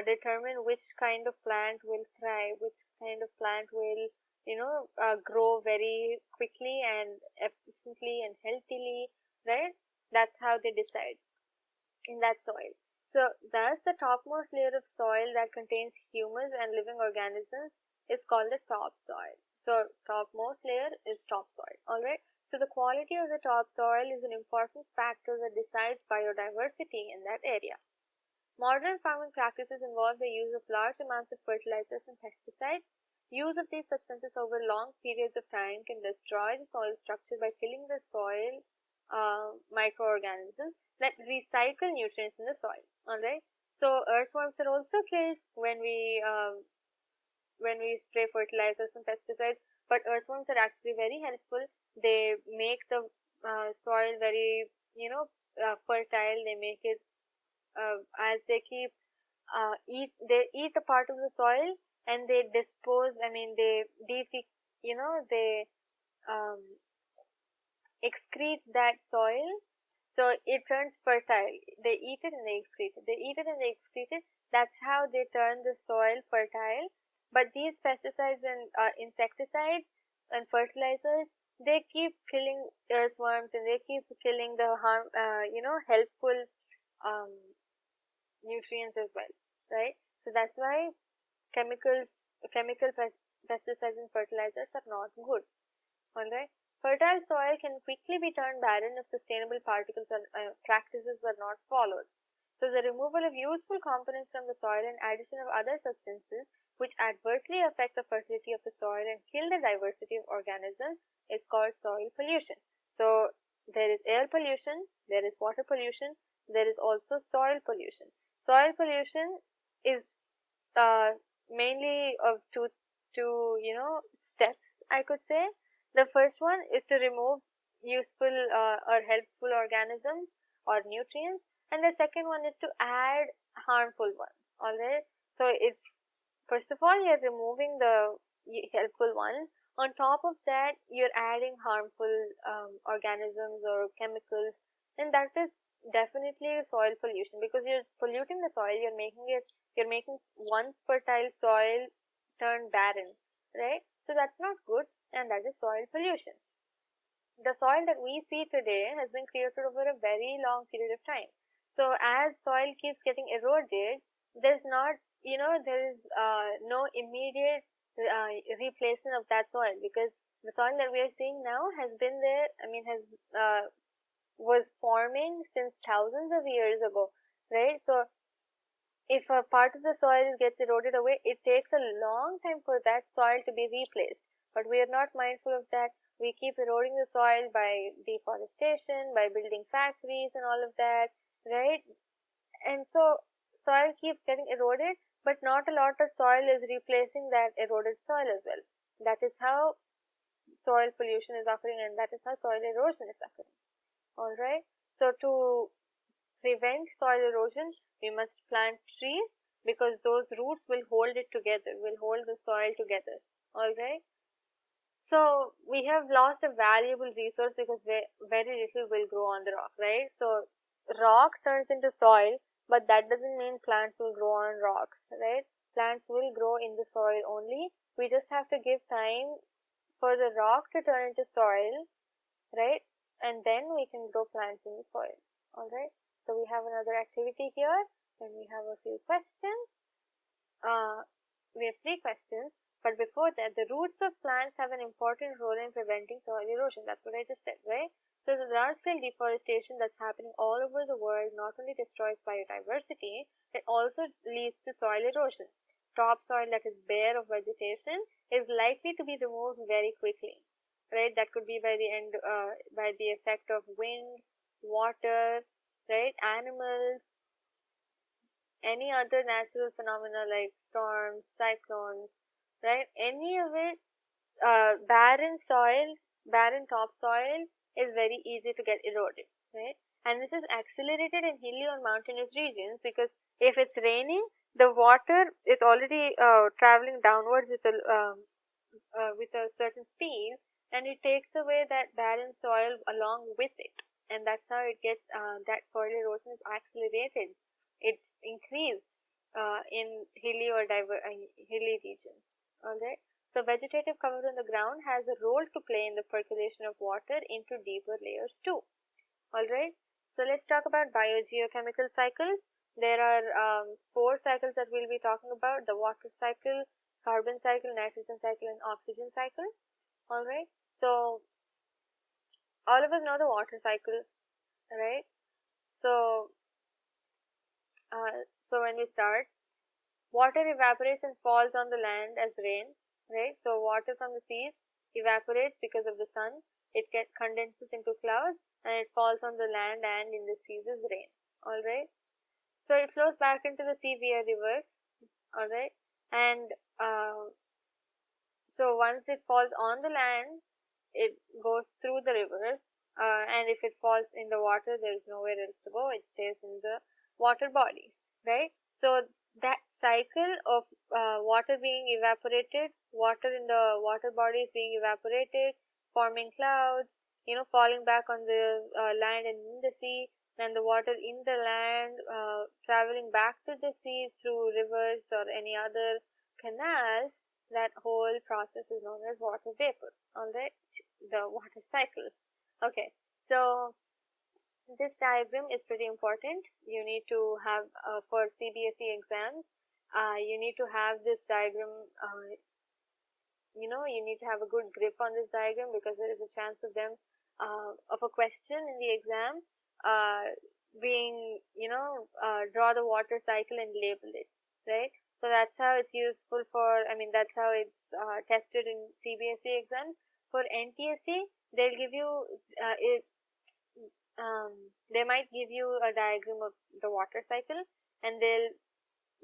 determine which kind of plant will thrive, which kind of plant will, grow very quickly and efficiently and healthily, right? That's how they decide in that soil. So thus the topmost layer of soil that contains humus and living organisms is called the topsoil. So topmost layer is topsoil, alright? So the quality of the topsoil is an important factor that decides biodiversity in that area. Modern farming practices involve the use of large amounts of fertilizers and pesticides. Use of these substances over long periods of time can destroy the soil structure by killing the soil microorganisms that recycle nutrients in the soil. Alright, so earthworms are also killed when we spray fertilizers and pesticides. But earthworms are actually very helpful. They make the soil very fertile. They make it as they keep they eat a part of the soil, and they dispose, they um, excrete that soil, so it turns fertile. They eat it and they excrete it. They eat it and they excrete it. That's how they turn the soil fertile. But these pesticides and insecticides and fertilizers, they keep killing earthworms, and they keep killing the helpful um, nutrients as well, right? So that's why chemical pesticides and fertilizers are not good. Alright, fertile soil can quickly be turned barren if sustainable particles and practices are not followed. So the removal of useful components from the soil and addition of other substances which adversely affect the fertility of the soil and kill the diversity of organisms is called soil pollution. So there is air pollution, there is water pollution, there is also soil pollution. Soil pollution is mainly of two steps, I could say. The first one is to remove useful or helpful organisms or nutrients, and the second one is to add harmful ones. Alright, so it's, first of all, you're removing the helpful ones. On top of that, you're adding harmful organisms or chemicals, and that is definitely soil pollution, because you're polluting the soil. You're making once fertile soil turn barren, right? So that's not good, and that is soil pollution. The soil that we see today has been created over a very long period of time. So as soil keeps getting eroded, there's not, there is no immediate replacement of that soil, because the soil that we are seeing now has been there, was forming since thousands of years ago, right? So if a part of the soil gets eroded away, it takes a long time for that soil to be replaced. But we are not mindful of that. We keep eroding the soil by deforestation, by building factories and all of that, right? And so soil keeps getting eroded, but not a lot of soil is replacing that eroded soil as well. That is how soil pollution is occurring, and that is how soil erosion is occurring. Alright, so to prevent soil erosion, we must plant trees, because those roots will hold it together, will hold the soil together. Alright, so we have lost a valuable resource, because very little will grow on the rock, right? So rock turns into soil, but that doesn't mean plants will grow on rocks, right? Plants will grow in the soil only. We just have to give time for the rock to turn into soil, right? And then we can grow plants in the soil. Alright, so we have another activity here, and we have a few questions. We have 3 questions, but before that, the roots of plants have an important role in preventing soil erosion. That's what I just said, right? So the large-scale deforestation that's happening all over the world not only destroys biodiversity, it also leads to soil erosion. Topsoil that is bare of vegetation is likely to be removed very quickly, right? That could be by the effect of wind, water, right? Animals, any other natural phenomena like storms, cyclones, right? Any of it, barren soil, barren topsoil is very easy to get eroded, right? And this is accelerated in hilly or mountainous regions because if it's raining, the water is already traveling downwards with a certain speed, and it takes away that barren soil along with it, and that's how it gets that soil erosion is accelerated. It's increased in hilly regions. All right. So vegetative cover on the ground has a role to play in the percolation of water into deeper layers too. All right. So let's talk about biogeochemical cycles. There are 4 cycles that we'll be talking about: the water cycle, carbon cycle, nitrogen cycle, and oxygen cycle. All right. So all of us know the water cycle, right? So when we start, water evaporates and falls on the land as rain, right? So water from the seas evaporates because of the sun. It gets condenses into clouds and it falls on the land and in the seas as rain. All right. So it flows back into the sea via rivers. All right. And so once it falls on the land, it goes through the rivers, and if it falls in the water, there is nowhere else to go. It stays in the water bodies, right? So that cycle of water being evaporated, water in the water bodies being evaporated, forming clouds, falling back on the land and in the sea, and the water in the land traveling back to the sea through rivers or any other canals. That whole process is known as water vapor. All right, the water cycle. Okay, so this diagram is pretty important. You need to have for CBSE exams. You need to have this diagram. You need to have a good grip on this diagram because there is a chance of a question in the exam being draw the water cycle and label it, right? So that's how it's useful for, that's how it's tested in CBSE exams. For NTSE, they'll give you they might give you a diagram of the water cycle, and they'll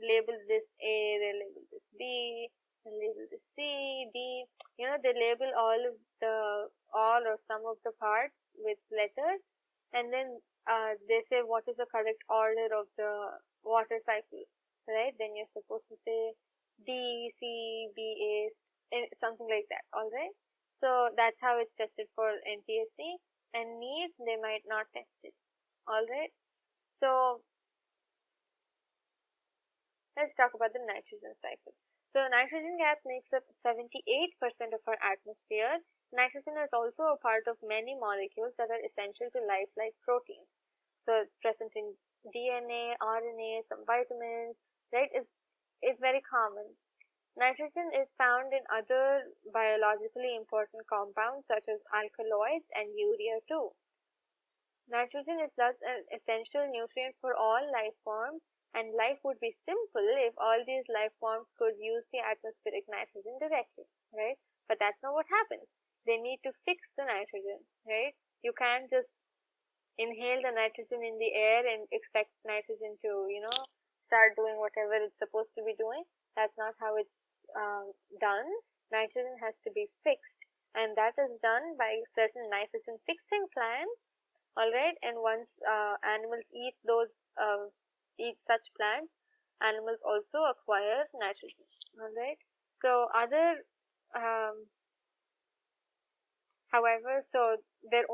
label this A, they'll label this B, they'll label this C, D. They label all or some of the parts with letters, and then they say what is the correct order of the water cycle, right? Then you're supposed to say D, C, B, A, something like that. All right. So that's how it's tested for NTSE, and NEET they might not test it. All right. So let's talk about the nitrogen cycle. So nitrogen gas makes up 78% of our atmosphere. Nitrogen is also a part of many molecules that are essential to life, like proteins. So it's present in DNA, RNA, some vitamins, right? It's very common. Nitrogen is found in other biologically important compounds such as alkaloids and urea too. Nitrogen is thus an essential nutrient for all life forms, and life would be simple if all these life forms could use the atmospheric nitrogen directly, right? But that's not what happens. They need to fix the nitrogen, right? You can't just inhale the nitrogen in the air and expect nitrogen to, start doing whatever it's supposed to be doing. That's not how it's done. Nitrogen has to be fixed, and that is done by certain nitrogen fixing plants. All right, and once animals eat such plants, animals also acquire nitrogen. All right, so however, so there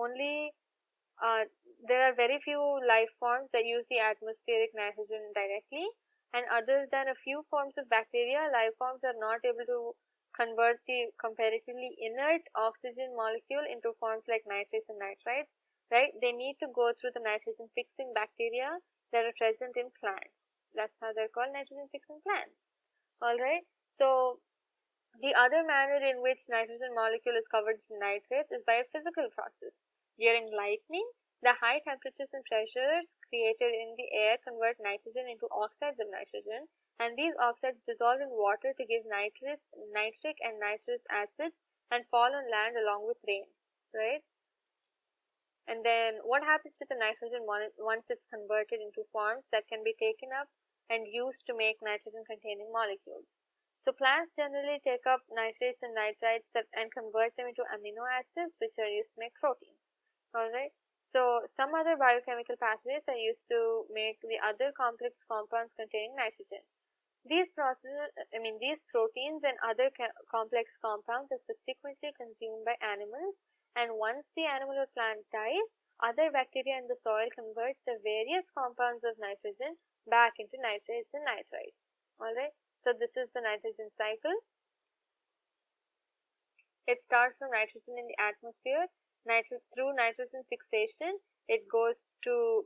are very few life forms that use the atmospheric nitrogen directly, and other than a few forms of bacteria, life forms are not able to convert the comparatively inert oxygen molecule into forms like nitrates and nitrites, right? They need to go through the nitrogen fixing bacteria that are present in plants. That's how they're called, nitrogen fixing plants. Alright, so the other manner in which nitrogen molecule is covered in nitrates is by a physical process. During lightning, the high temperatures and pressures created in the air convert nitrogen into oxides of nitrogen, and these oxides dissolve in water to give nitric and nitrous acids and fall on land along with rain, right? And then what happens to the nitrogen once it's converted into forms that can be taken up and used to make nitrogen containing molecules? So plants generally take up nitrates and nitrites and convert them into amino acids, which are used to make proteins. Alright. So some other biochemical pathways are used to make the other complex compounds containing nitrogen. These proteins and other complex compounds are subsequently consumed by animals, and once the animal or plant dies, other bacteria in the soil converts the various compounds of nitrogen back into nitrates and nitrites. Alright. So this is the nitrogen cycle. It starts from nitrogen in the atmosphere. Through nitrogen fixation, it goes to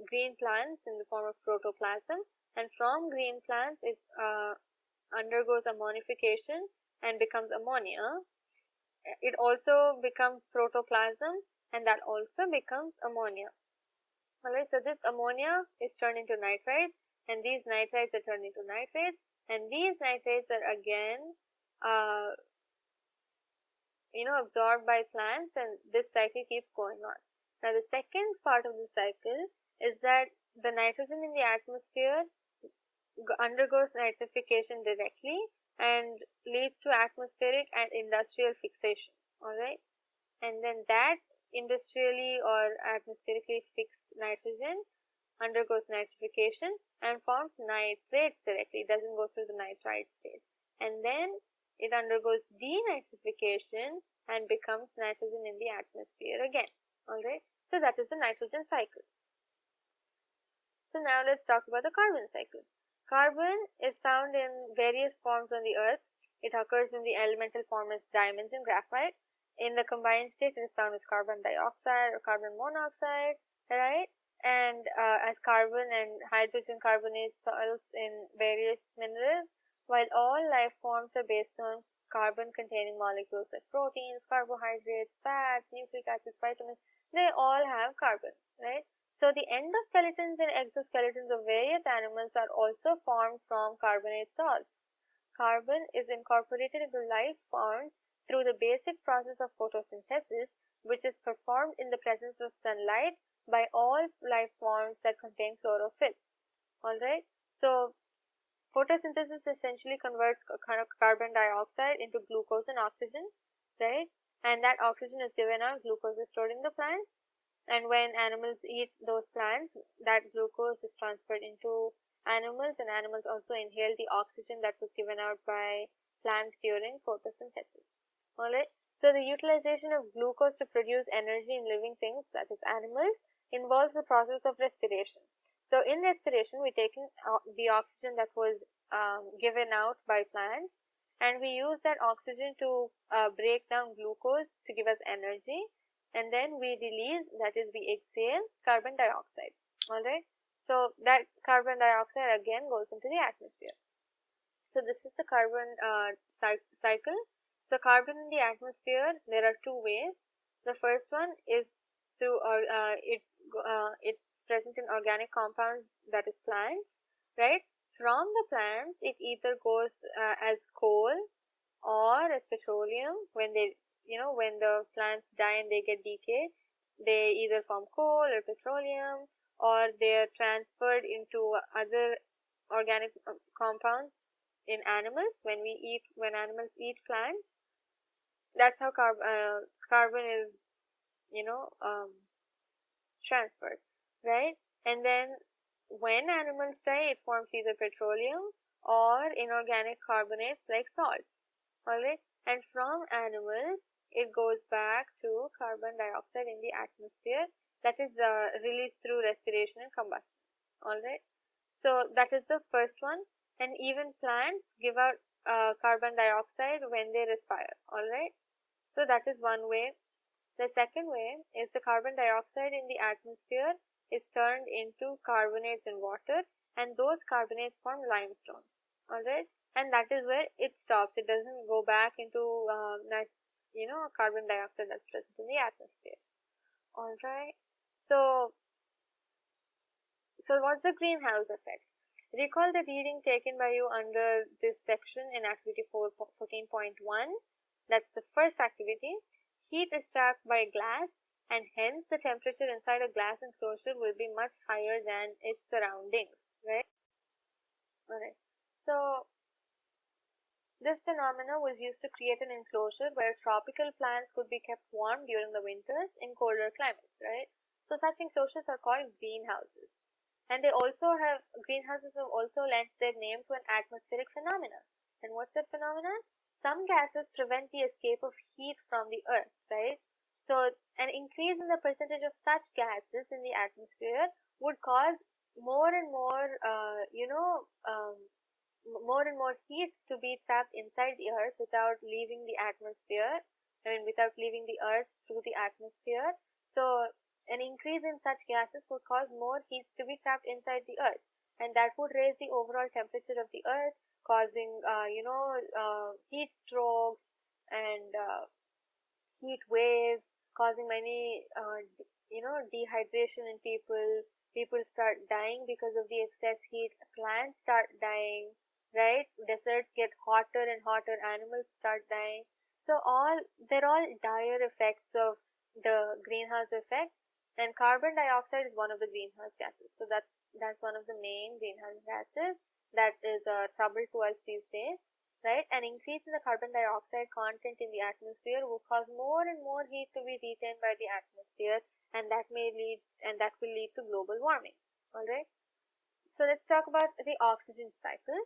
green plants in the form of protoplasm, and from green plants it undergoes ammonification and becomes ammonia. It also becomes protoplasm, and that also becomes ammonia. Alright, so this ammonia is turned into nitrites, and these nitrites are turned into nitrates, and these nitrates are again absorbed by plants, and this cycle keeps going on. Now the second part of the cycle is that the nitrogen in the atmosphere undergoes nitrification directly and leads to atmospheric and industrial fixation. Alright, and then that industrially or atmospherically fixed nitrogen undergoes nitrification and forms nitrates directly. It doesn't go through the nitrite stage, and then it undergoes denitrification and becomes nitrogen in the atmosphere again. Alright, so that is the nitrogen cycle. So now let's talk about the carbon cycle. Carbon is found in various forms on the earth. It occurs in the elemental form as diamonds and graphite. In the combined state, it is found as carbon dioxide or carbon monoxide, right? And as carbon and hydrogen carbonate salts in various minerals. While all life forms are based on carbon-containing molecules like proteins, carbohydrates, fats, nucleic acids, vitamins, they all have carbon, right? So the endoskeletons and exoskeletons of various animals are also formed from carbonate salts. Carbon is incorporated into life forms through the basic process of photosynthesis, which is performed in the presence of sunlight by all life forms that contain chlorophyll. Alright, so photosynthesis essentially converts carbon dioxide into glucose and oxygen, right? And that oxygen is given out, glucose is stored in the plant. And when animals eat those plants, that glucose is transferred into animals, and animals also inhale the oxygen that was given out by plants during photosynthesis. Alright, so the utilization of glucose to produce energy in living things, that is animals, involves the process of respiration. So in respiration, we take in the oxygen that was given out by plants, and we use that oxygen to break down glucose to give us energy, and then we release, that is, we exhale carbon dioxide. Alright, so that carbon dioxide again goes into the atmosphere. So this is the carbon cycle. So carbon in the atmosphere, there are two ways. The first one is through it's present in organic compounds, that is plants, right? From the plants, it either goes as coal or as petroleum. When when the plants die and they get decayed, they either form coal or petroleum, or they are transferred into other organic compounds in animals. When animals eat plants, that's how carbon is transferred, right? And then when animals die, it forms either petroleum or inorganic carbonates like salts. Alright, and from animals, it goes back to carbon dioxide in the atmosphere, that is released through respiration and combustion. Alright, so that is the first one. and even plants give out carbon dioxide when they respire. Alright, so that is one way. The second way is the carbon dioxide in the atmosphere is turned into carbonates in water, and those carbonates form limestone. Alright, and that is where it stops. It doesn't go back into carbon dioxide that's present in the atmosphere. Alright, so what's the greenhouse effect? Recall the reading taken by you under this section in activity 14.1. That's the first activity. Heat is trapped by glass, and hence the temperature inside a glass enclosure will be much higher than its surroundings, right? Alright, so this phenomena was used to create an enclosure where tropical plants could be kept warm during the winters in colder climates, right? So such enclosures are called greenhouses. And greenhouses have also lent their name to an atmospheric phenomenon. And what's that phenomenon? Some gases prevent the escape of heat from the earth, right? So an increase in the percentage of such gases in the atmosphere would cause more and more, more and more heat to be trapped inside the earth without leaving the atmosphere. Without leaving the earth through the atmosphere. So an increase in such gases would cause more heat to be trapped inside the earth, and that would raise the overall temperature of the earth, causing heat strokes and heat waves, causing many dehydration in people. People start dying because of the excess heat. Plants start dying, right? Deserts get hotter and hotter. Animals start dying. So they're all dire effects of the greenhouse effect. And carbon dioxide is one of the greenhouse gases. So that's one of the main greenhouse gases that is a trouble to us these days, right? An increase in the carbon dioxide content in the atmosphere will cause more and more heat to be retained by the atmosphere, and that will lead to global warming. All right. So let's talk about the oxygen cycle.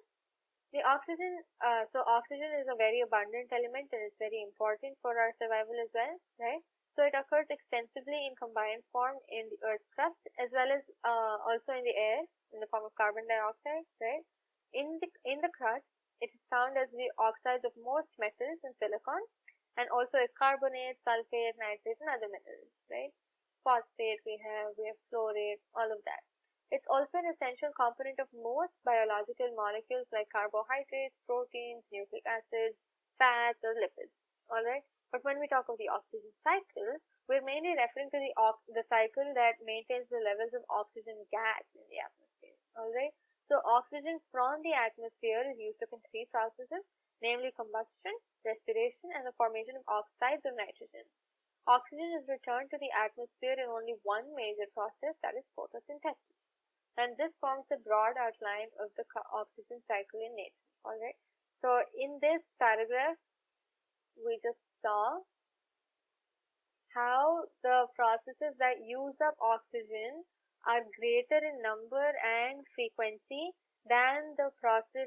The oxygen is a very abundant element, and it's very important for our survival as well, right? So it occurs extensively in combined form in the Earth's crust as well as also in the air in the form of carbon dioxide, right? In the crust, it is found as the oxides of most metals and silicon, and also as carbonate, sulfate, nitrate, and other minerals, right? Phosphate we have fluorate, all of that. It's also an essential component of most biological molecules like carbohydrates, proteins, nucleic acids, fats, or lipids. Alright? But when we talk of the oxygen cycle, we're mainly referring to the cycle that maintains the levels of oxygen gas in the atmosphere. Alright? So oxygen from the atmosphere is used up in three processes, namely combustion, respiration, and the formation of oxides of nitrogen. Oxygen is returned to the atmosphere in only one major process, that is photosynthesis. And this forms the broad outline of the oxygen cycle in nature. Alright? So in this paragraph, we just saw how the processes that use up oxygen are greater in number and frequency than the process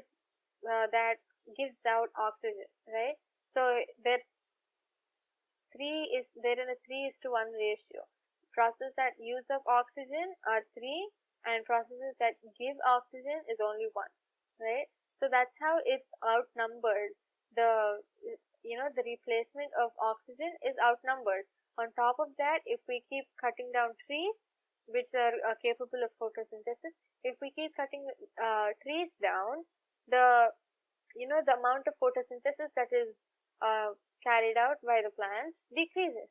that gives out oxygen, right? So they're in a 3:1 ratio. Processes that use up oxygen are 3, and processes that give oxygen is only 1, right? So that's how it's outnumbered. The replacement of oxygen is outnumbered. On top of that, if we keep cutting down trees, which are capable of photosynthesis, if we keep cutting trees down, the amount of photosynthesis that is carried out by the plants decreases.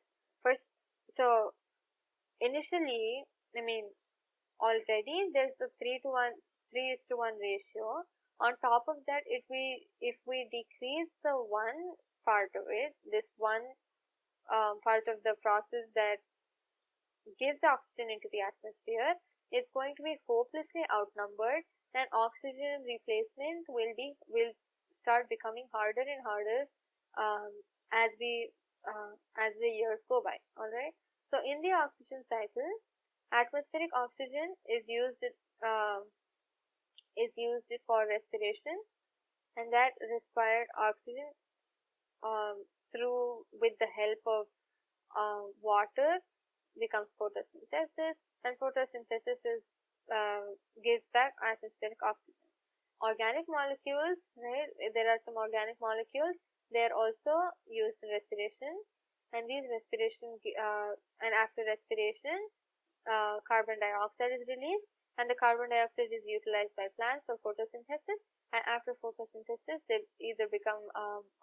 So initially, already there's a 3:1 ratio. On top of that, if we decrease the one part of it, this one part of the process that gives oxygen into the atmosphere, it's going to be hopelessly outnumbered, and oxygen replacement will start becoming harder and harder as the years go by. All right. So in the oxygen cycle, atmospheric oxygen is used for respiration, and that respired oxygen with the help of water becomes photosynthesis, and photosynthesis gives back atmospheric oxygen. organic molecules, right? There are some organic molecules. They are also used in respiration, and these respiration and after respiration, carbon dioxide is released, and the carbon dioxide is utilized by plants for photosynthesis. And after photosynthesis, they either become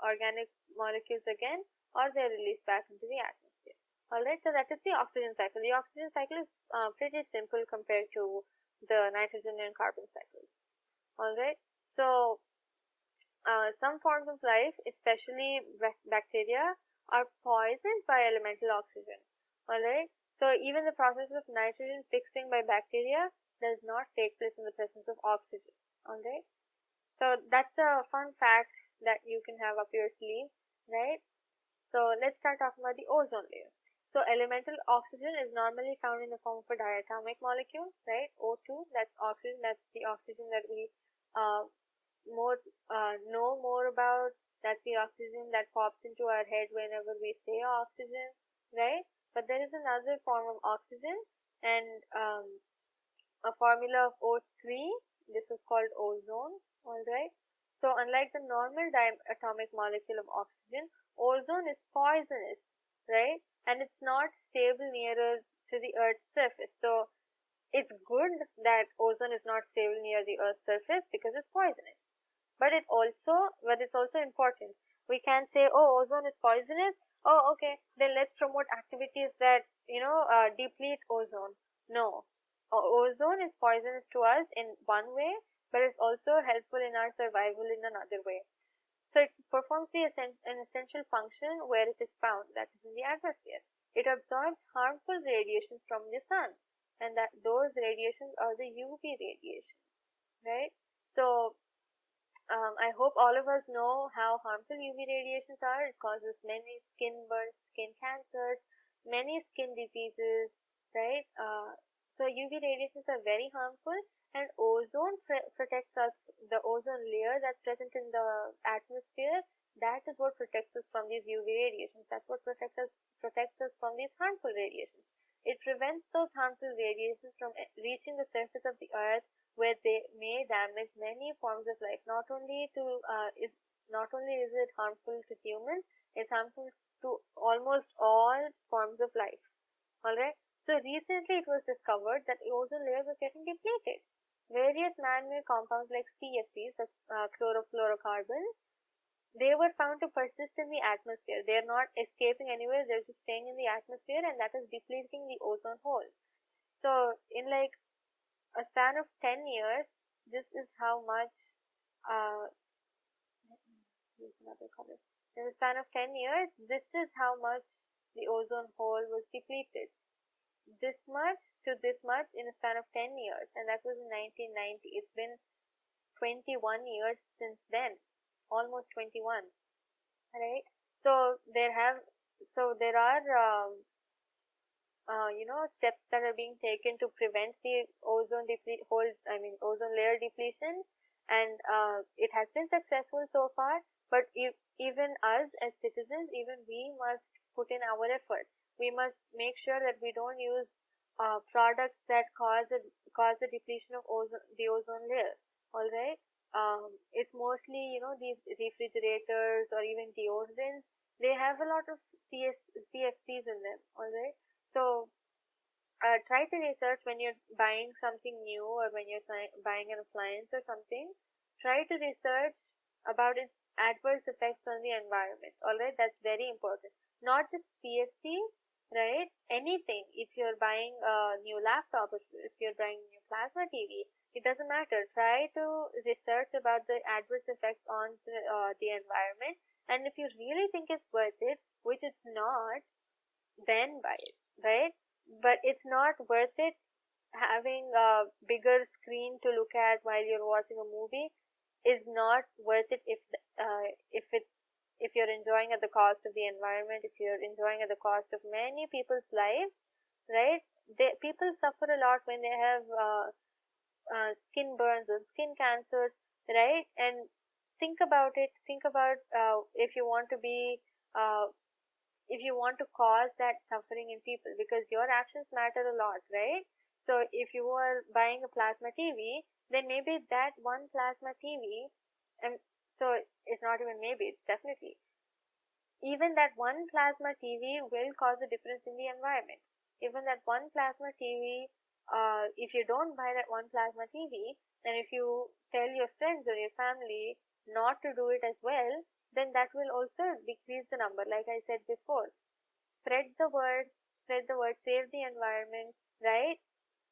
organic molecules again, or they are released back into the atmosphere. Alright, so that is the oxygen cycle. The oxygen cycle is pretty simple compared to the nitrogen and carbon cycles. Alright, so some forms of life, especially bacteria, are poisoned by elemental oxygen. Alright, so even the process of nitrogen fixing by bacteria does not take place in the presence of oxygen. Alright, so that's a fun fact that you can have up your sleeve, right? So let's start talking about the ozone layer. So elemental oxygen is normally found in the form of a diatomic molecule, right? O2, that's oxygen, that's the oxygen that we know more about. That's the oxygen that pops into our head whenever we say oxygen, right? But there is another form of oxygen, and a formula of O3, this is called ozone, alright? So unlike the normal diatomic molecule of oxygen, ozone is poisonous, right? And it's not stable nearer to the Earth's surface. So it's good that ozone is not stable near the Earth's surface because it's poisonous. But it's also important. We can say, oh, ozone is poisonous. Oh, okay, then let's promote activities that deplete ozone. No, ozone is poisonous to us in one way, but it's also helpful in our survival in another way. So it performs an essential function where it is found, that is in the atmosphere. It absorbs harmful radiations from the sun, and that those radiations are the UV radiations, right? So I hope all of us know how harmful UV radiations are. It causes many skin burns, skin cancers, many skin diseases, right? So UV radiations are very harmful, and ozone protects us. The ozone layer that's present in the atmosphere, that is what protects us from these UV radiations. That's what protects us from these harmful radiations. It prevents those harmful radiations from reaching the surface of the earth, where they may damage many forms of life. Not only is it harmful to humans, it's harmful to almost all forms of life. Alright, so recently it was discovered that ozone layers are getting depleted. Various man-made compounds like CFCs, that's chlorofluorocarbons, they were found to persist in the atmosphere. They are not escaping anywhere, they're just staying in the atmosphere, and that is depleting the ozone hole. So in like a span of 10 years, this is how much use another color. In a span of 10 years, this is how much the ozone hole was depleted. This much to this much in a span of 10 years, and that was in 1990. It's been 21 years since then, almost 21, right? So there are steps that are being taken to prevent the ozone layer depletion, and it has been successful so far. But even us as citizens, even we must put in our effort. We must make sure that we don't use products that cause the depletion of the ozone layer. All right, it's mostly these refrigerators or even deodorants. They have a lot of CFCs in them. All right, so try to research when you're buying something new, or when you're buying an appliance or something. Try to research about its adverse effects on the environment. Alright, that's very important. Not just CFCs, right? Anything. If you're buying a new laptop, if you're buying a new plasma TV, it doesn't matter. Try to research about the adverse effects on the environment, and if you really think it's worth it, which it's not, then buy it, right? But it's not worth it having a bigger screen to look at while you're watching a movie. Is not worth it if you're enjoying at the cost of the environment, if you're enjoying at the cost of many people's lives, right? People suffer a lot when they have skin burns or skin cancers, right? And think about it. Think about if you want to cause that suffering in people, because your actions matter a lot, right? So if you are buying a plasma TV, then maybe that one plasma TV, and so it's not even maybe, it's definitely, even that one plasma TV will cause a difference in the environment. Even that one plasma TV, if you don't buy that one plasma TV, and if you tell your friends or your family not to do it as well, then that will also decrease the number. Like I said before, spread the word, save the environment, right?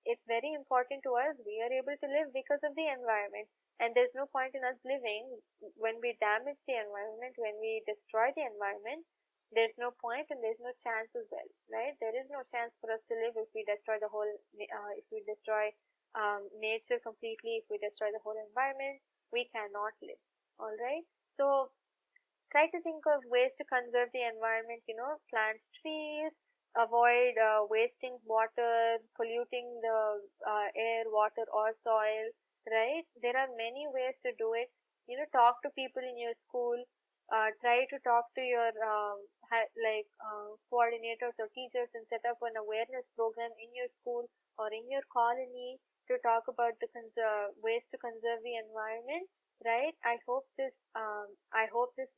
It's very important to us. We are able to live because of the environment, and there's no point in us living when we damage the environment, when we destroy the environment. There's no point and there's no chance as well, right? There is no chance for us to live if we destroy the whole, if we destroy nature completely, if we destroy the whole environment, we cannot live. All right. So try to think of ways to conserve the environment. Plant trees, avoid wasting water, polluting the air, water, or soil, right? There are many ways to do it. Talk to people in your school. Try to talk to your coordinators or teachers and set up an awareness program in your school or in your colony to talk about the ways to conserve the environment. Right. I hope this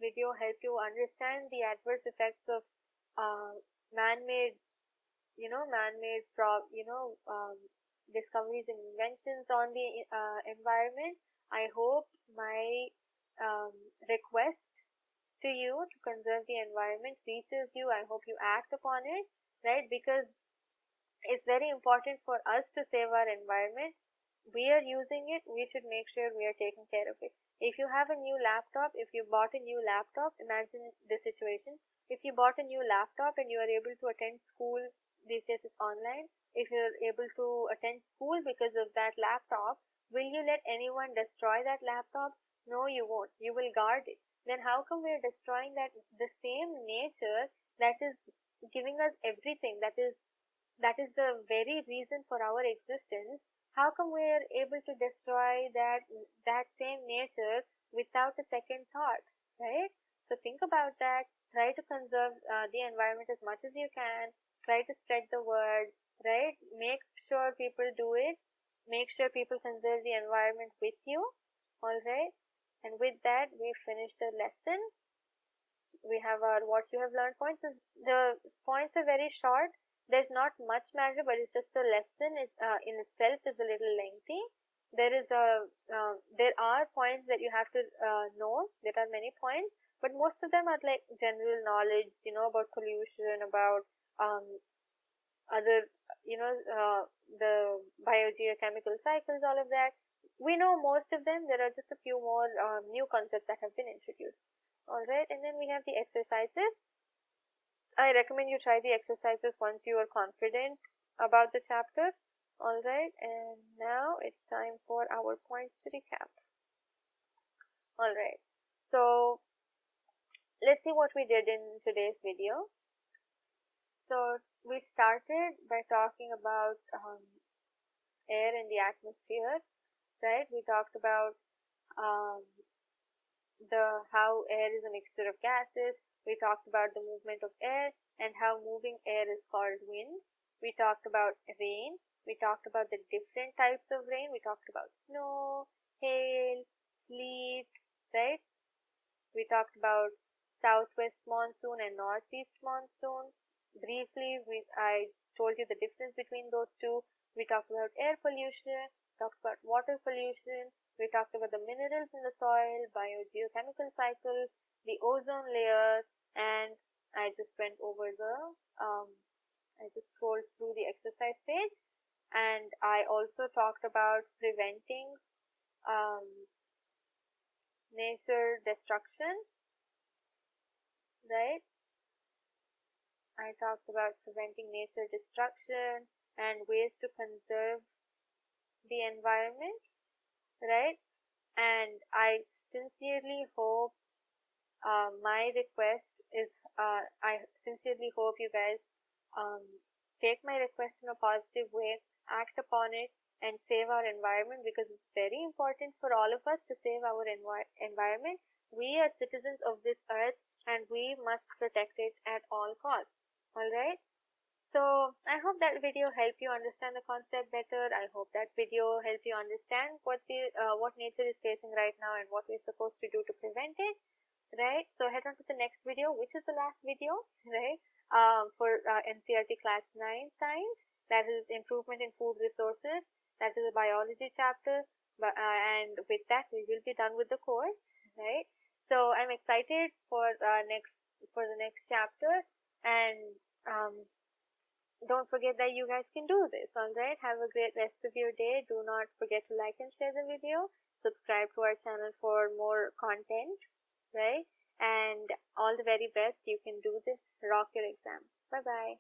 video helped you understand the adverse effects of man-made, discoveries and inventions on the environment. I hope my request to you to conserve the environment reaches you. I hope you act upon it, right? Because it's very important for us to save our environment. We are using it, we should make sure we are taking care of it. If you have a new laptop, if you bought a new laptop, imagine the situation. If you bought a new laptop and you are able to attend school, these days it's online, if you're able to attend school because of that laptop, will you let anyone destroy that laptop? No, you won't. You will guard it. Then how come we're destroying the same nature that is giving us everything, that is the very reason for our existence? How come we are able to destroy that same nature without a second thought, right? So think about that. Try to conserve the environment as much as you can. Try to spread the word, right? Make sure people do it. Make sure people conserve the environment with you. All right. And with that, we finished the lesson. We have our what you have learned points. The points are very short. There's not much matter, but it's just a lesson. It in itself is a little lengthy. There are points that you have to know. There are many points, but most of them are like general knowledge, about pollution, about other, the biogeochemical cycles, all of that. We know most of them. There are just a few more new concepts that have been introduced. All right, and then we have the exercises. I recommend you try the exercises once you are confident about the chapter. All right, and now it's time for our points to recap. All right, so let's see what we did in today's video. So we started by talking about air in the atmosphere, right? We talked about how air is a mixture of gases. We talked about the movement of air and how moving air is called wind. We talked about rain. We talked about the different types of rain. We talked about snow, hail, sleet, right? We talked about southwest monsoon and northeast monsoon. Briefly, I told you the difference between those two. We talked about air pollution, talked about water pollution. We talked about the minerals in the soil, biogeochemical cycles, the ozone layer, and I just went over I just scrolled through the exercise page, and I also talked about preventing nature destruction, right? I talked about preventing nature destruction and ways to conserve the environment, right? And I sincerely hope my request is, I sincerely hope you guys take my request in a positive way, act upon it, and save our environment, because it's very important for all of us to save our environment. We are citizens of this earth and we must protect it at all costs. All right. So I hope that video helped you understand the concept better. I hope that video helped you understand what nature is facing right now and what we're supposed to do to prevent it. Right. So head on to the next video, which is the last video, right? For NCERT Class 9 Science, that is Improvement in Food Resources. That is a biology chapter, and with that we will be done with the course, right? So I'm excited for the next chapter, and don't forget that you guys can do this. All right, have a great rest of your day. Do not forget to like and share the video. Subscribe to our channel for more content, right? And all the very best. You can do this. Rock your exam. Bye bye.